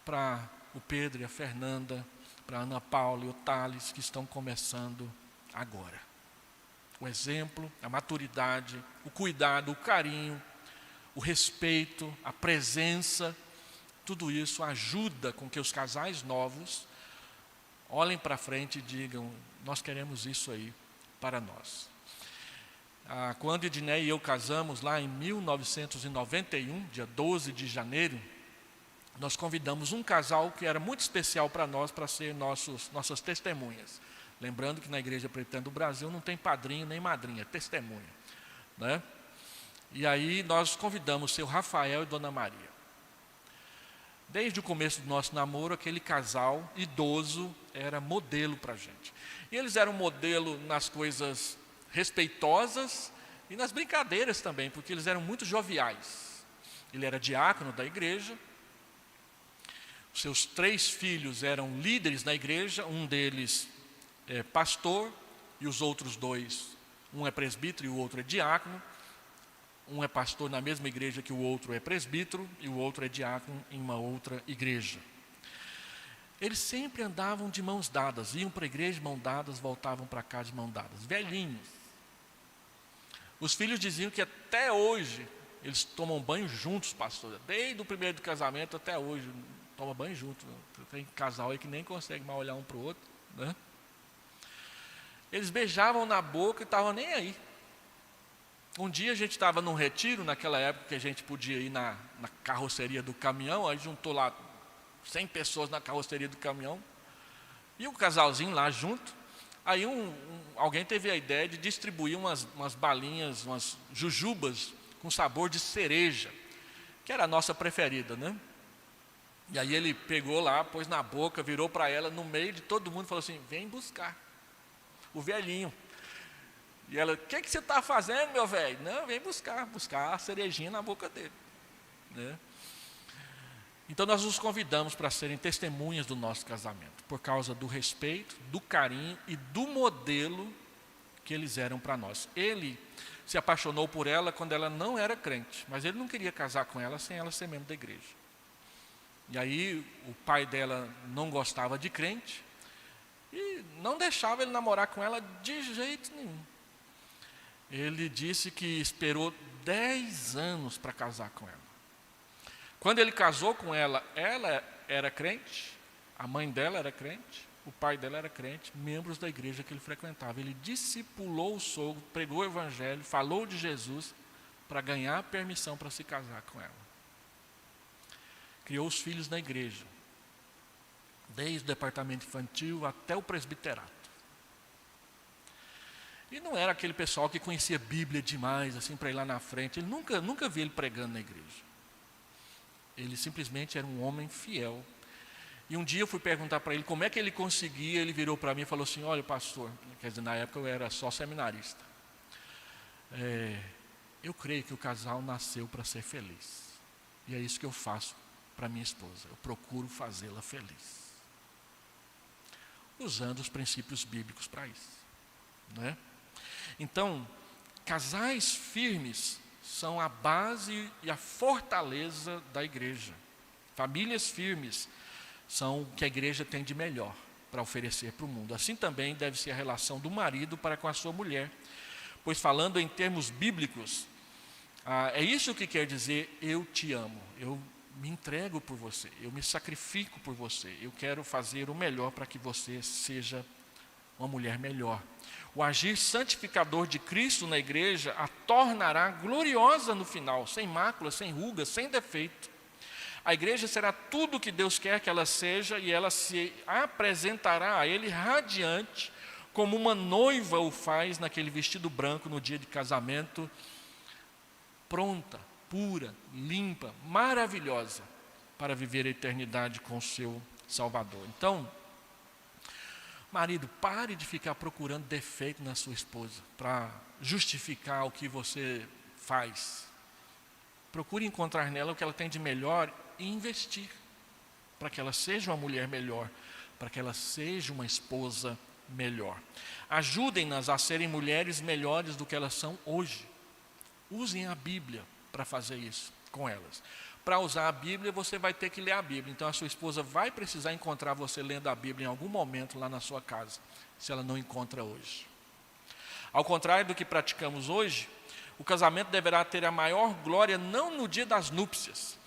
para o Pedro e a Fernanda, para a Ana Paula e o Thales, que estão começando agora. O exemplo, a maturidade, o cuidado, o carinho, o respeito, a presença, tudo isso ajuda com que os casais novos olhem para frente e digam, nós queremos isso aí para nós. Quando Edné e eu casamos lá em 1991, dia 12 de janeiro, nós convidamos um casal que era muito especial para nós, para ser nossas testemunhas. Lembrando que na Igreja Presbiteriana do Brasil não tem padrinho nem madrinha, é testemunha, né? E aí nós convidamos o seu Rafael e dona Maria. Desde o começo do nosso namoro, aquele casal idoso era modelo para a gente. E eles eram modelo nas coisas respeitosas e nas brincadeiras também, porque eles eram muito joviais. Ele era diácono da igreja. Seus 3 filhos eram líderes na igreja, um deles é pastor e os outros 2, um é presbítero e o outro é diácono. Um é pastor na mesma igreja que o outro é presbítero e o outro é diácono em uma outra igreja. Eles sempre andavam de mãos dadas, iam para a igreja de mãos dadas, voltavam para casa de mãos dadas, velhinhos. Os filhos diziam que até hoje eles tomam banho juntos, pastor, desde o primeiro do casamento até hoje, tomam banho juntos. Tem casal aí que nem consegue mais olhar um para o outro, né? Eles beijavam na boca e estavam nem aí. Um dia a gente estava num retiro, naquela época que a gente podia ir na carroceria do caminhão, aí juntou lá 100 pessoas na carroceria do caminhão, e o casalzinho lá junto. Aí alguém teve a ideia de distribuir umas balinhas, umas jujubas com sabor de cereja, que era a nossa preferida, né? E aí ele pegou lá, pôs na boca, virou para ela, no meio de todo mundo, falou assim, vem buscar, o velhinho. E ela, o que você está fazendo, meu velho? Não, vem buscar a cerejinha na boca dele, né? Então nós os convidamos para serem testemunhas do nosso casamento, por causa do respeito, do carinho e do modelo que eles eram para nós. Ele se apaixonou por ela quando ela não era crente, mas ele não queria casar com ela sem ela ser membro da igreja. E aí o pai dela não gostava de crente e não deixava ele namorar com ela de jeito nenhum. Ele disse que esperou 10 anos para casar com ela. Quando ele casou com ela, ela era crente, a mãe dela era crente, o pai dela era crente, membros da igreja que ele frequentava. Ele discipulou o sogro, pregou o evangelho, falou de Jesus para ganhar permissão para se casar com ela. Criou os filhos na igreja, desde o departamento infantil até o presbiterato. E não era aquele pessoal que conhecia a Bíblia demais, assim, para ir lá na frente. Ele nunca vi ele pregando na igreja. Ele simplesmente era um homem fiel. E um dia eu fui perguntar para ele como é que ele conseguia, ele virou para mim e falou assim, olha pastor, quer dizer, na época eu era só seminarista. Eu creio que o casal nasceu para ser feliz. E é isso que eu faço para minha esposa. Eu procuro fazê-la feliz. Usando os princípios bíblicos para isso, né? Então, casais firmes são a base e a fortaleza da igreja. Famílias firmes são o que a igreja tem de melhor para oferecer para o mundo. Assim também deve ser a relação do marido para com a sua mulher. Pois falando em termos bíblicos, é isso que quer dizer eu te amo. Eu me entrego por você, eu me sacrifico por você. Eu quero fazer o melhor para que você seja uma mulher melhor. O agir santificador de Cristo na igreja a tornará gloriosa no final, sem mácula, sem ruga, sem defeito. A igreja será tudo o que Deus quer que ela seja e ela se apresentará a Ele radiante, como uma noiva o faz naquele vestido branco no dia de casamento, pronta, pura, limpa, maravilhosa, para viver a eternidade com o seu Salvador. Então, marido, pare de ficar procurando defeito na sua esposa para justificar o que você faz. Procure encontrar nela o que ela tem de melhor e investir para que ela seja uma mulher melhor, para que ela seja uma esposa melhor. Ajudem-nas a serem mulheres melhores do que elas são hoje. Usem a Bíblia para fazer isso com elas. Para usar a Bíblia, você vai ter que ler a Bíblia. Então, a sua esposa vai precisar encontrar você lendo a Bíblia em algum momento lá na sua casa, se ela não encontra hoje. Ao contrário do que praticamos hoje, o casamento deverá ter a maior glória não no dia das núpcias.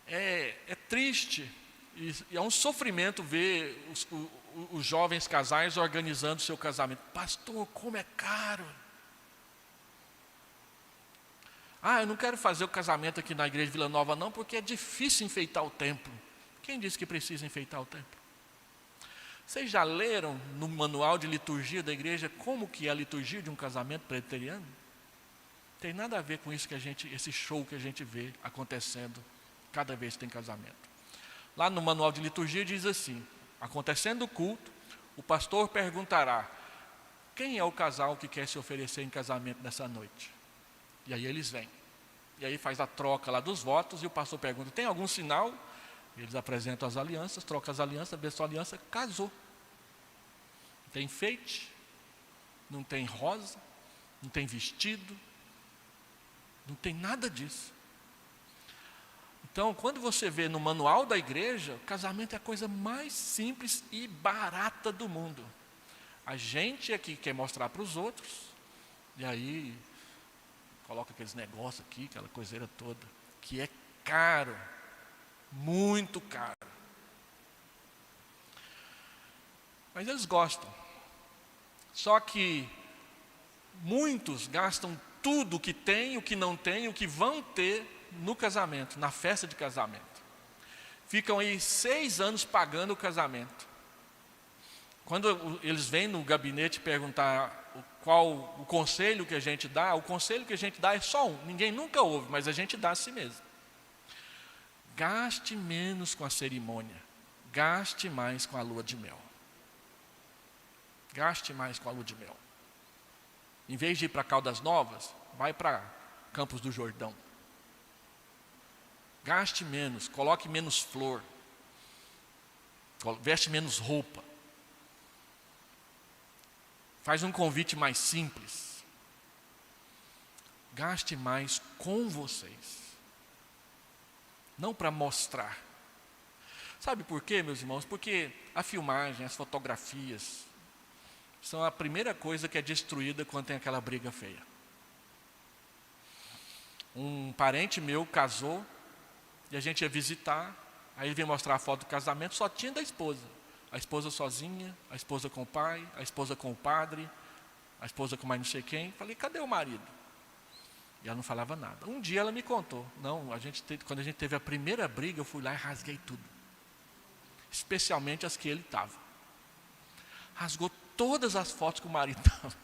É triste e é um sofrimento ver os jovens casais organizando o seu casamento. Pastor, como é caro! Eu não quero fazer o casamento aqui na igreja de Vila Nova não, porque é difícil enfeitar o templo. Quem disse que precisa enfeitar o templo? Vocês já leram no manual de liturgia da igreja como que é a liturgia de um casamento presbiteriano? Tem nada a ver com isso esse show que a gente vê acontecendo cada vez que tem casamento. Lá no manual de liturgia diz assim: acontecendo o culto, o pastor perguntará: quem é o casal que quer se oferecer em casamento nessa noite? E aí eles vêm. E aí faz a troca lá dos votos e o pastor pergunta: tem algum sinal? Eles apresentam as alianças, trocam as alianças, abençoam a aliança, casou. Não tem enfeite, não tem rosa, não tem vestido, não tem nada disso. Então, quando você vê no manual da igreja, o casamento é a coisa mais simples e barata do mundo. A gente é que quer mostrar para os outros, e aí coloca aqueles negócios aqui, aquela coiseira toda, que é caro, muito caro. Mas eles gostam. Só que muitos gastam tudo o que tem, o que não tem, o que vão ter no casamento, na festa de casamento. Ficam aí 6 anos pagando o casamento. Quando eles vêm no gabinete perguntar qual o conselho que a gente dá, o conselho que a gente dá é só um. Ninguém nunca ouve, mas a gente dá a si mesmo. Gaste menos com a cerimônia. Gaste mais com a lua de mel. Gaste mais com a lua de mel. Em vez de ir para Caldas Novas, vai para Campos do Jordão. Gaste menos, coloque menos flor, veste menos roupa. Faz um convite mais simples. Gaste mais com vocês. Não para mostrar. Sabe por quê, meus irmãos? Porque a filmagem, as fotografias, são a primeira coisa que é destruída quando tem aquela briga feia. Um parente meu casou, e a gente ia visitar, aí ele veio mostrar a foto do casamento, só tinha da esposa. A esposa sozinha, a esposa com o pai, a esposa com o padre, a esposa com mais não sei quem. Falei, cadê o marido? E ela não falava nada. Um dia ela me contou. Não, quando a gente teve a primeira briga, eu fui lá e rasguei tudo. Especialmente as que ele estava. Rasgou todas as fotos que o marido estava.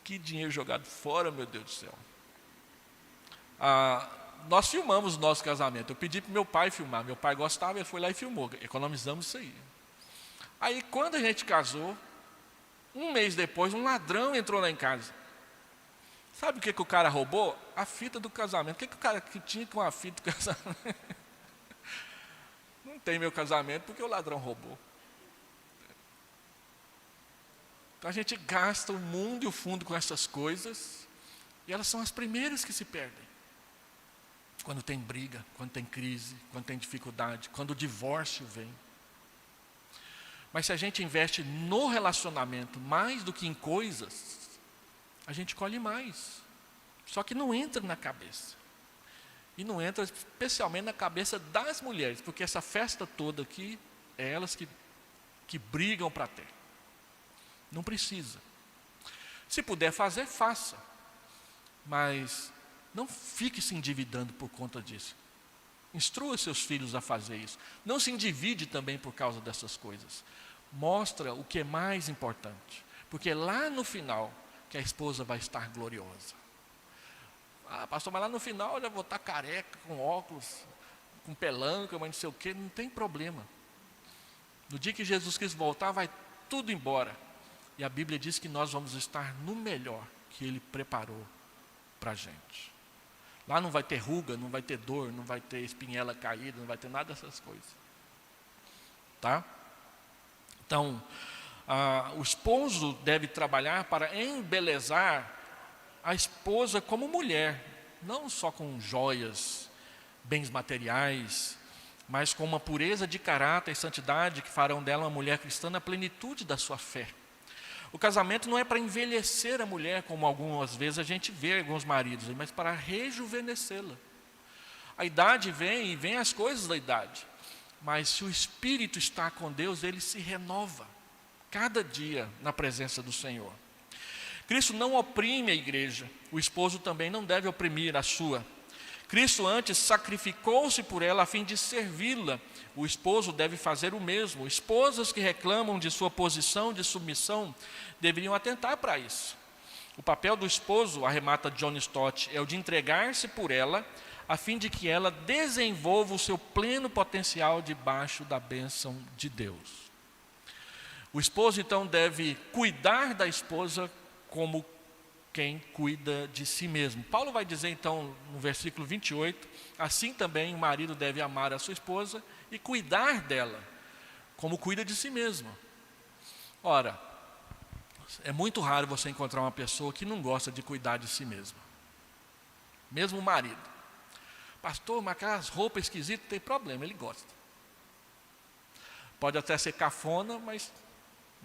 Que dinheiro jogado fora, meu Deus do céu. Nós filmamos o nosso casamento. Eu pedi para meu pai filmar. Meu pai gostava, ele foi lá e filmou. Economizamos isso aí. Aí, quando a gente casou, um mês depois, um ladrão entrou lá em casa. Sabe o que o cara roubou? A fita do casamento. O que o cara que tinha com a fita do casamento? Não tem meu casamento porque o ladrão roubou. Então a gente gasta o mundo e o fundo com essas coisas, e elas são as primeiras que se perdem. Quando tem briga, quando tem crise, quando tem dificuldade, quando o divórcio vem. Mas se a gente investe no relacionamento mais do que em coisas, a gente colhe mais. Só que não entra na cabeça. E não entra especialmente na cabeça das mulheres, porque essa festa toda aqui, é elas que brigam para ter. Não precisa. Se puder fazer, faça. Mas Não fique se endividando por conta disso. Instrua seus filhos a fazer isso. Não se endivide também por causa dessas coisas. Mostra o que é mais importante. Porque lá no final, que a esposa vai estar gloriosa. Ah, pastor, mas lá no final eu já vou estar careca, com óculos, com pelanca, mas não sei o quê. Não tem problema. No dia que Jesus Cristo voltar, vai tudo embora. E a Bíblia diz que nós vamos estar no melhor que Ele preparou para a gente. Lá não vai ter ruga, não vai ter dor, não vai ter espinhela caída, não vai ter nada dessas coisas. Tá? Então, o esposo deve trabalhar para embelezar a esposa como mulher, não só com joias, bens materiais, mas com uma pureza de caráter e santidade que farão dela uma mulher cristã na plenitude da sua fé. O casamento não é para envelhecer a mulher, como algumas vezes a gente vê alguns maridos, mas para rejuvenescê-la. A idade vem e vem as coisas da idade, mas se o espírito está com Deus, ele se renova cada dia na presença do Senhor. Cristo não oprime a igreja, o esposo também não deve oprimir a sua. Cristo antes sacrificou-se por ela a fim de servi-la. O esposo deve fazer o mesmo. Esposas que reclamam de sua posição de submissão deveriam atentar para isso. O papel do esposo, arremata John Stott, é o de entregar-se por ela, a fim de que ela desenvolva o seu pleno potencial debaixo da bênção de Deus. O esposo, então, deve cuidar da esposa como quem cuida de si mesmo. Paulo vai dizer então no versículo 28, assim também o marido deve amar a sua esposa e cuidar dela, como cuida de si mesmo. Ora, é muito raro você encontrar uma pessoa que não gosta de cuidar de si mesma. Mesmo o marido. Pastor, mas aquelas roupas esquisitas, não tem problema, ele gosta. Pode até ser cafona, mas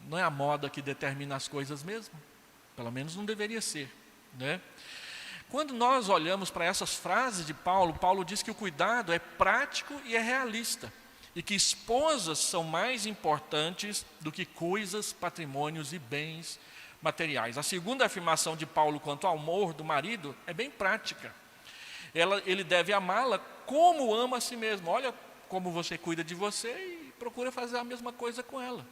não é a moda que determina as coisas mesmo. Pelo menos não deveria ser, né? Quando nós olhamos para essas frases de Paulo, Paulo diz que o cuidado é prático e é realista, e que esposas são mais importantes do que coisas, patrimônios e bens materiais. A segunda afirmação de Paulo quanto ao amor do marido é bem prática. Ele deve amá-la como ama a si mesmo. Olha como você cuida de você e procura fazer a mesma coisa com ela.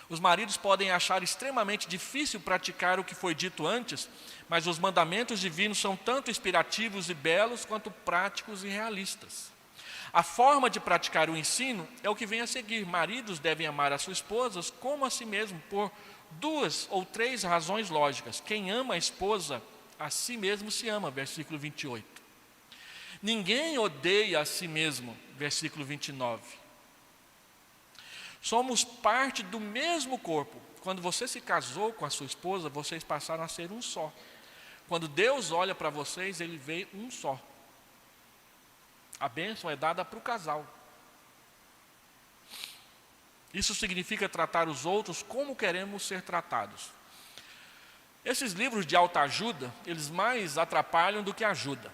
Os maridos podem achar extremamente difícil praticar o que foi dito antes, mas os mandamentos divinos são tanto inspirativos e belos quanto práticos e realistas. A forma de praticar o ensino é o que vem a seguir. Maridos devem amar as suas esposas como a si mesmo, por 2 ou 3 razões lógicas. Quem ama a esposa, a si mesmo se ama, versículo 28. Ninguém odeia a si mesmo, versículo 29. Somos parte do mesmo corpo. Quando você se casou com a sua esposa, vocês passaram a ser um só. Quando Deus olha para vocês, Ele vê um só. A bênção é dada para o casal. Isso significa tratar os outros como queremos ser tratados. Esses livros de autoajuda, eles mais atrapalham do que ajudam.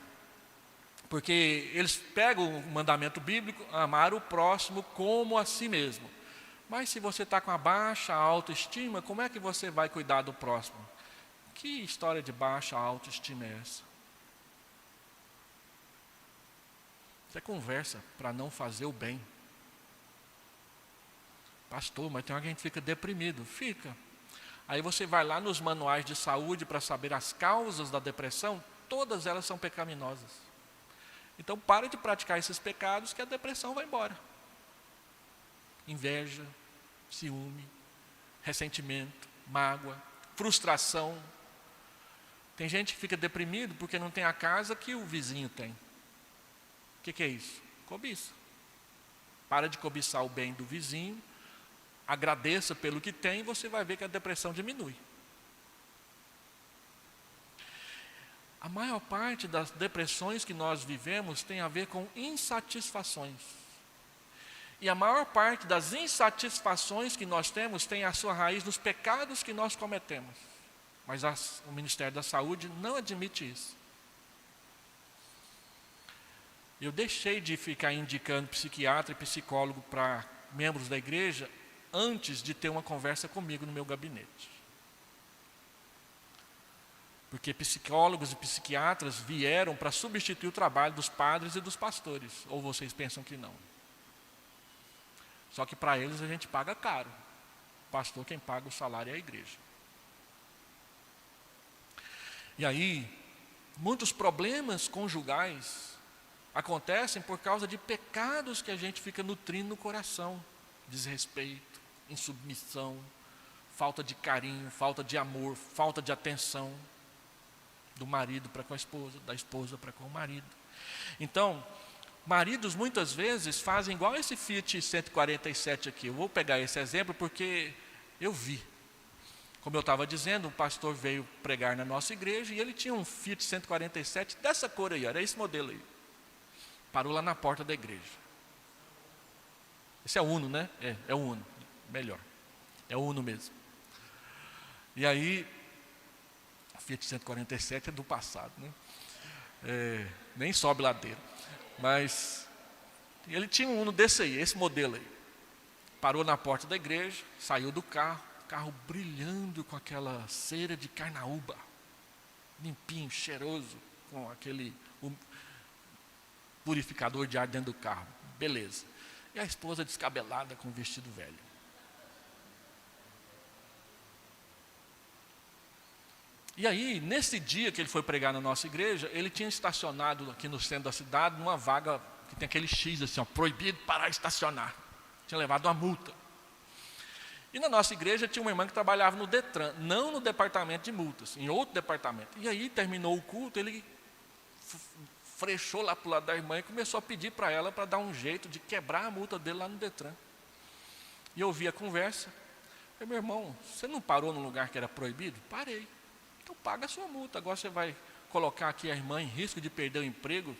Porque eles pegam o mandamento bíblico, amar o próximo como a si mesmo. Mas se você está com a baixa autoestima, como é que você vai cuidar do próximo? Que história de baixa autoestima é essa? Você conversa para não fazer o bem. Pastor, mas tem alguém que fica deprimido. Fica. Aí você vai lá nos manuais de saúde para saber as causas da depressão, todas elas são pecaminosas. Então pare de praticar esses pecados que a depressão vai embora. Inveja, ciúme, ressentimento, mágoa, frustração. Tem gente que fica deprimido porque não tem a casa que o vizinho tem. O que é isso? Cobiça. Para de cobiçar o bem do vizinho, agradeça pelo que tem e você vai ver que a depressão diminui. A maior parte das depressões que nós vivemos tem a ver com insatisfações. E a maior parte das insatisfações que nós temos tem a sua raiz nos pecados que nós cometemos. Mas o Ministério da Saúde não admite isso. Eu deixei de ficar indicando psiquiatra e psicólogo para membros da igreja antes de ter uma conversa comigo no meu gabinete. Porque psicólogos e psiquiatras vieram para substituir o trabalho dos padres e dos pastores. Ou vocês pensam que não? Só que para eles a gente paga caro. O pastor, quem paga o salário é a igreja. E aí, muitos problemas conjugais acontecem por causa de pecados que a gente fica nutrindo no coração. Desrespeito, insubmissão, falta de carinho, falta de amor, falta de atenção do marido para com a esposa, da esposa para com o marido. Então, maridos muitas vezes fazem igual esse Fiat 147 aqui. Eu vou pegar esse exemplo porque eu vi. Como eu estava dizendo, um pastor veio pregar na nossa igreja e ele tinha um Fiat 147 dessa cor aí, era esse modelo aí. Parou lá na porta da igreja. Esse é o Uno, né? É o Uno, melhor. É o Uno mesmo. E aí, a Fiat 147 é do passado, né? Nem sobe ladeira. Mas ele tinha um Uno desse aí, esse modelo aí. Parou na porta da igreja, saiu do carro brilhando com aquela cera de carnaúba, limpinho, cheiroso, com aquele purificador de ar dentro do carro. Beleza. E a esposa descabelada com o vestido velho. E aí, nesse dia que ele foi pregar na nossa igreja, ele tinha estacionado aqui no centro da cidade, numa vaga que tem aquele X assim, ó, proibido parar de estacionar. Tinha levado uma multa. E na nossa igreja tinha uma irmã que trabalhava no Detran, não no departamento de multas, em outro departamento. E aí terminou o culto, ele frechou lá para o lado da irmã e começou a pedir para ela para dar um jeito de quebrar a multa dele lá no Detran. E eu ouvi a conversa. Eu falei, meu irmão, você não parou num lugar que era proibido? Parei. Então paga a sua multa. Agora você vai colocar aqui a irmã em risco de perder o emprego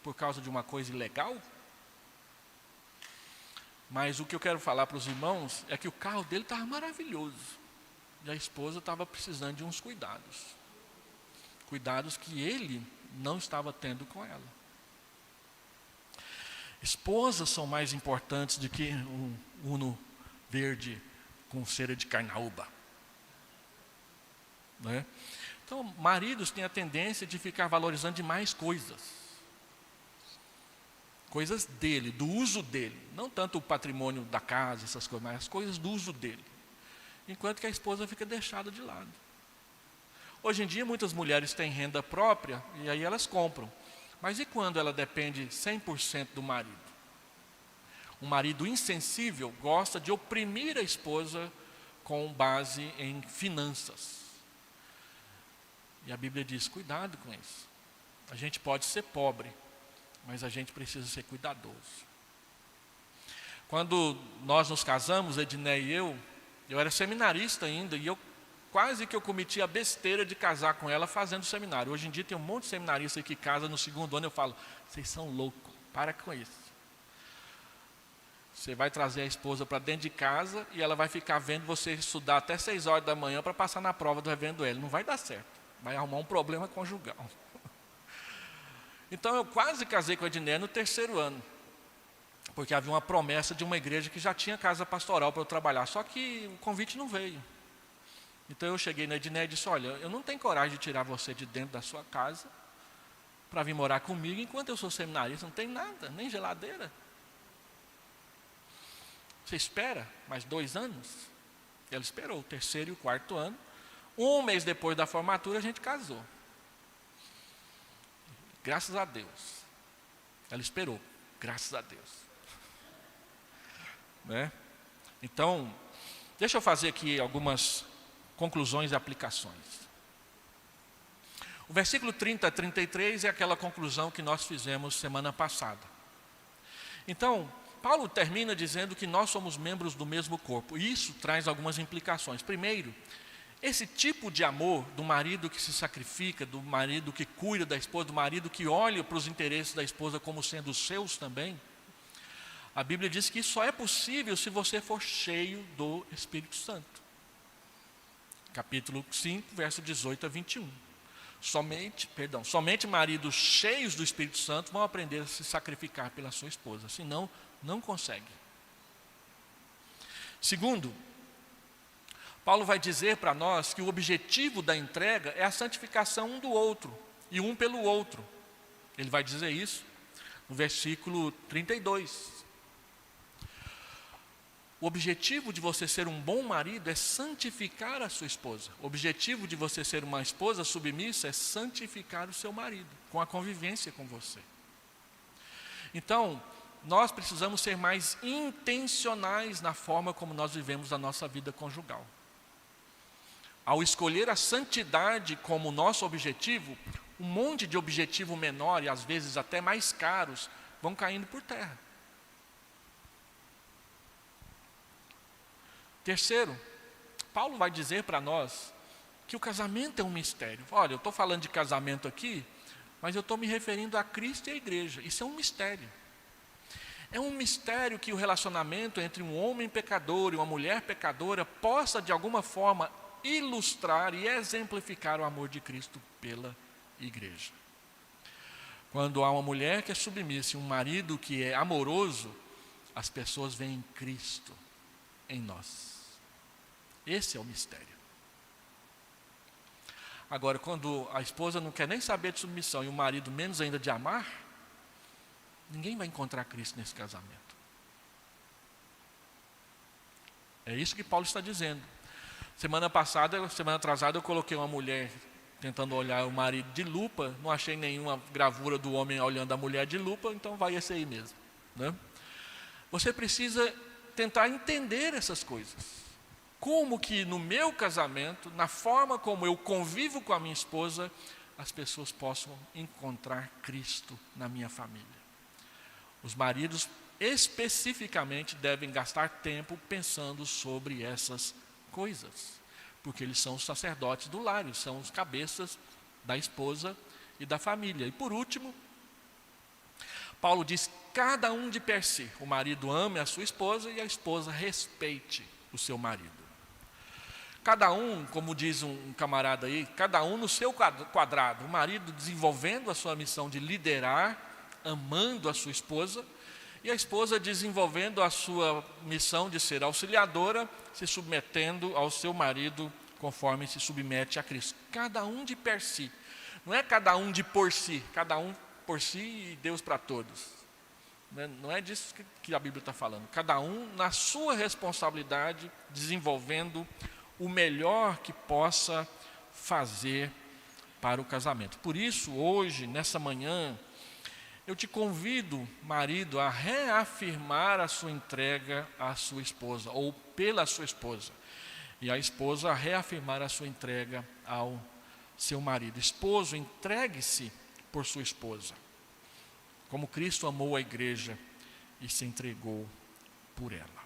por causa de uma coisa ilegal? Mas o que eu quero falar para os irmãos é que o carro dele estava maravilhoso. E a esposa estava precisando de uns cuidados. Cuidados que ele não estava tendo com ela. Esposas são mais importantes do que um Uno verde com cera de carnaúba. Né? Então, maridos têm a tendência de ficar valorizando demais coisas. Coisas dele, do uso dele. Não tanto o patrimônio da casa, essas coisas, mas as coisas do uso dele. Enquanto que a esposa fica deixada de lado. Hoje em dia, muitas mulheres têm renda própria e aí elas compram. Mas e quando ela depende 100% do marido? Um marido insensível gosta de oprimir a esposa com base em finanças. E a Bíblia diz, cuidado com isso. A gente pode ser pobre, mas a gente precisa ser cuidadoso. Quando nós nos casamos, Edné e eu era seminarista ainda, e quase que eu cometi a besteira de casar com ela fazendo seminário. Hoje em dia tem um monte de seminarista que casa no segundo ano, eu falo, vocês são loucos, para com isso. Você vai trazer a esposa para dentro de casa e ela vai ficar vendo você estudar até 6 horas da manhã para passar na prova do Reverendo L. Não vai dar certo, vai arrumar um problema conjugal. Então eu quase casei com a Edné no 3º ano, porque havia uma promessa de uma igreja que já tinha casa pastoral para eu trabalhar, só que o convite não veio. Então eu cheguei na Edné e disse, olha, eu não tenho coragem de tirar você de dentro da sua casa para vir morar comigo enquanto eu sou seminarista, não tem nada, nem geladeira. Você espera mais 2 anos? Ela esperou o 3º e o 4º ano. 1 mês depois da formatura a gente casou. Graças a Deus. Ela esperou, graças a Deus. Né? Então, deixa eu fazer aqui algumas conclusões e aplicações. O versículo 30 a 33 é aquela conclusão que nós fizemos semana passada. Então, Paulo termina dizendo que nós somos membros do mesmo corpo. E isso traz algumas implicações. Primeiro, esse tipo de amor do marido que se sacrifica, do marido que cuida da esposa, do marido que olha para os interesses da esposa como sendo os seus também, a Bíblia diz que isso só é possível se você for cheio do Espírito Santo. Capítulo 5, verso 18 a 21. Somente maridos cheios do Espírito Santo vão aprender a se sacrificar pela sua esposa, senão não consegue. Segundo, Paulo vai dizer para nós que o objetivo da entrega é a santificação um do outro e um pelo outro. Ele vai dizer isso no versículo 32. O objetivo de você ser um bom marido é santificar a sua esposa. O objetivo de você ser uma esposa submissa é santificar o seu marido, com a convivência com você. Então, nós precisamos ser mais intencionais na forma como nós vivemos a nossa vida conjugal. Ao escolher a santidade como nosso objetivo, um monte de objetivo menor e às vezes até mais caros vão caindo por terra. Terceiro, Paulo vai dizer para nós que o casamento é um mistério. Olha, eu estou falando de casamento aqui, mas eu estou me referindo a Cristo e a igreja. Isso é um mistério. É um mistério que o relacionamento entre um homem pecador e uma mulher pecadora possa de alguma forma ilustrar e exemplificar o amor de Cristo pela igreja. Quando há uma mulher que é submissa e um marido que é amoroso, as pessoas veem Cristo em nós. Esse é o mistério. Agora, quando a esposa não quer nem saber de submissão e o marido menos ainda de amar, ninguém vai encontrar Cristo nesse casamento. É isso que Paulo está dizendo. Semana atrasada, eu coloquei uma mulher tentando olhar o marido de lupa, não achei nenhuma gravura do homem olhando a mulher de lupa, então vai esse aí mesmo, né? Você precisa tentar entender essas coisas. Como que no meu casamento, na forma como eu convivo com a minha esposa, as pessoas possam encontrar Cristo na minha família. Os maridos especificamente devem gastar tempo pensando sobre essas coisas, porque eles são os sacerdotes do lar, eles são os cabeças da esposa e da família. E por último, Paulo diz: cada um de per si, o marido ame a sua esposa e a esposa respeite o seu marido. Cada um, como diz um camarada aí, cada um no seu quadrado. O marido desenvolvendo a sua missão de liderar, amando a sua esposa, e a esposa desenvolvendo a sua missão de ser auxiliadora, se submetendo ao seu marido conforme se submete a Cristo. Cada um de per si. Não é cada um de por si, cada um por si e Deus para todos. Não é disso que a Bíblia está falando. Cada um na sua responsabilidade, desenvolvendo o melhor que possa fazer para o casamento. Por isso, hoje, nessa manhã, eu te convido, marido, a reafirmar a sua entrega à sua esposa, ou pela sua esposa. E a esposa a reafirmar a sua entrega ao seu marido. Esposo, entregue-se por sua esposa, como Cristo amou a igreja e se entregou por ela.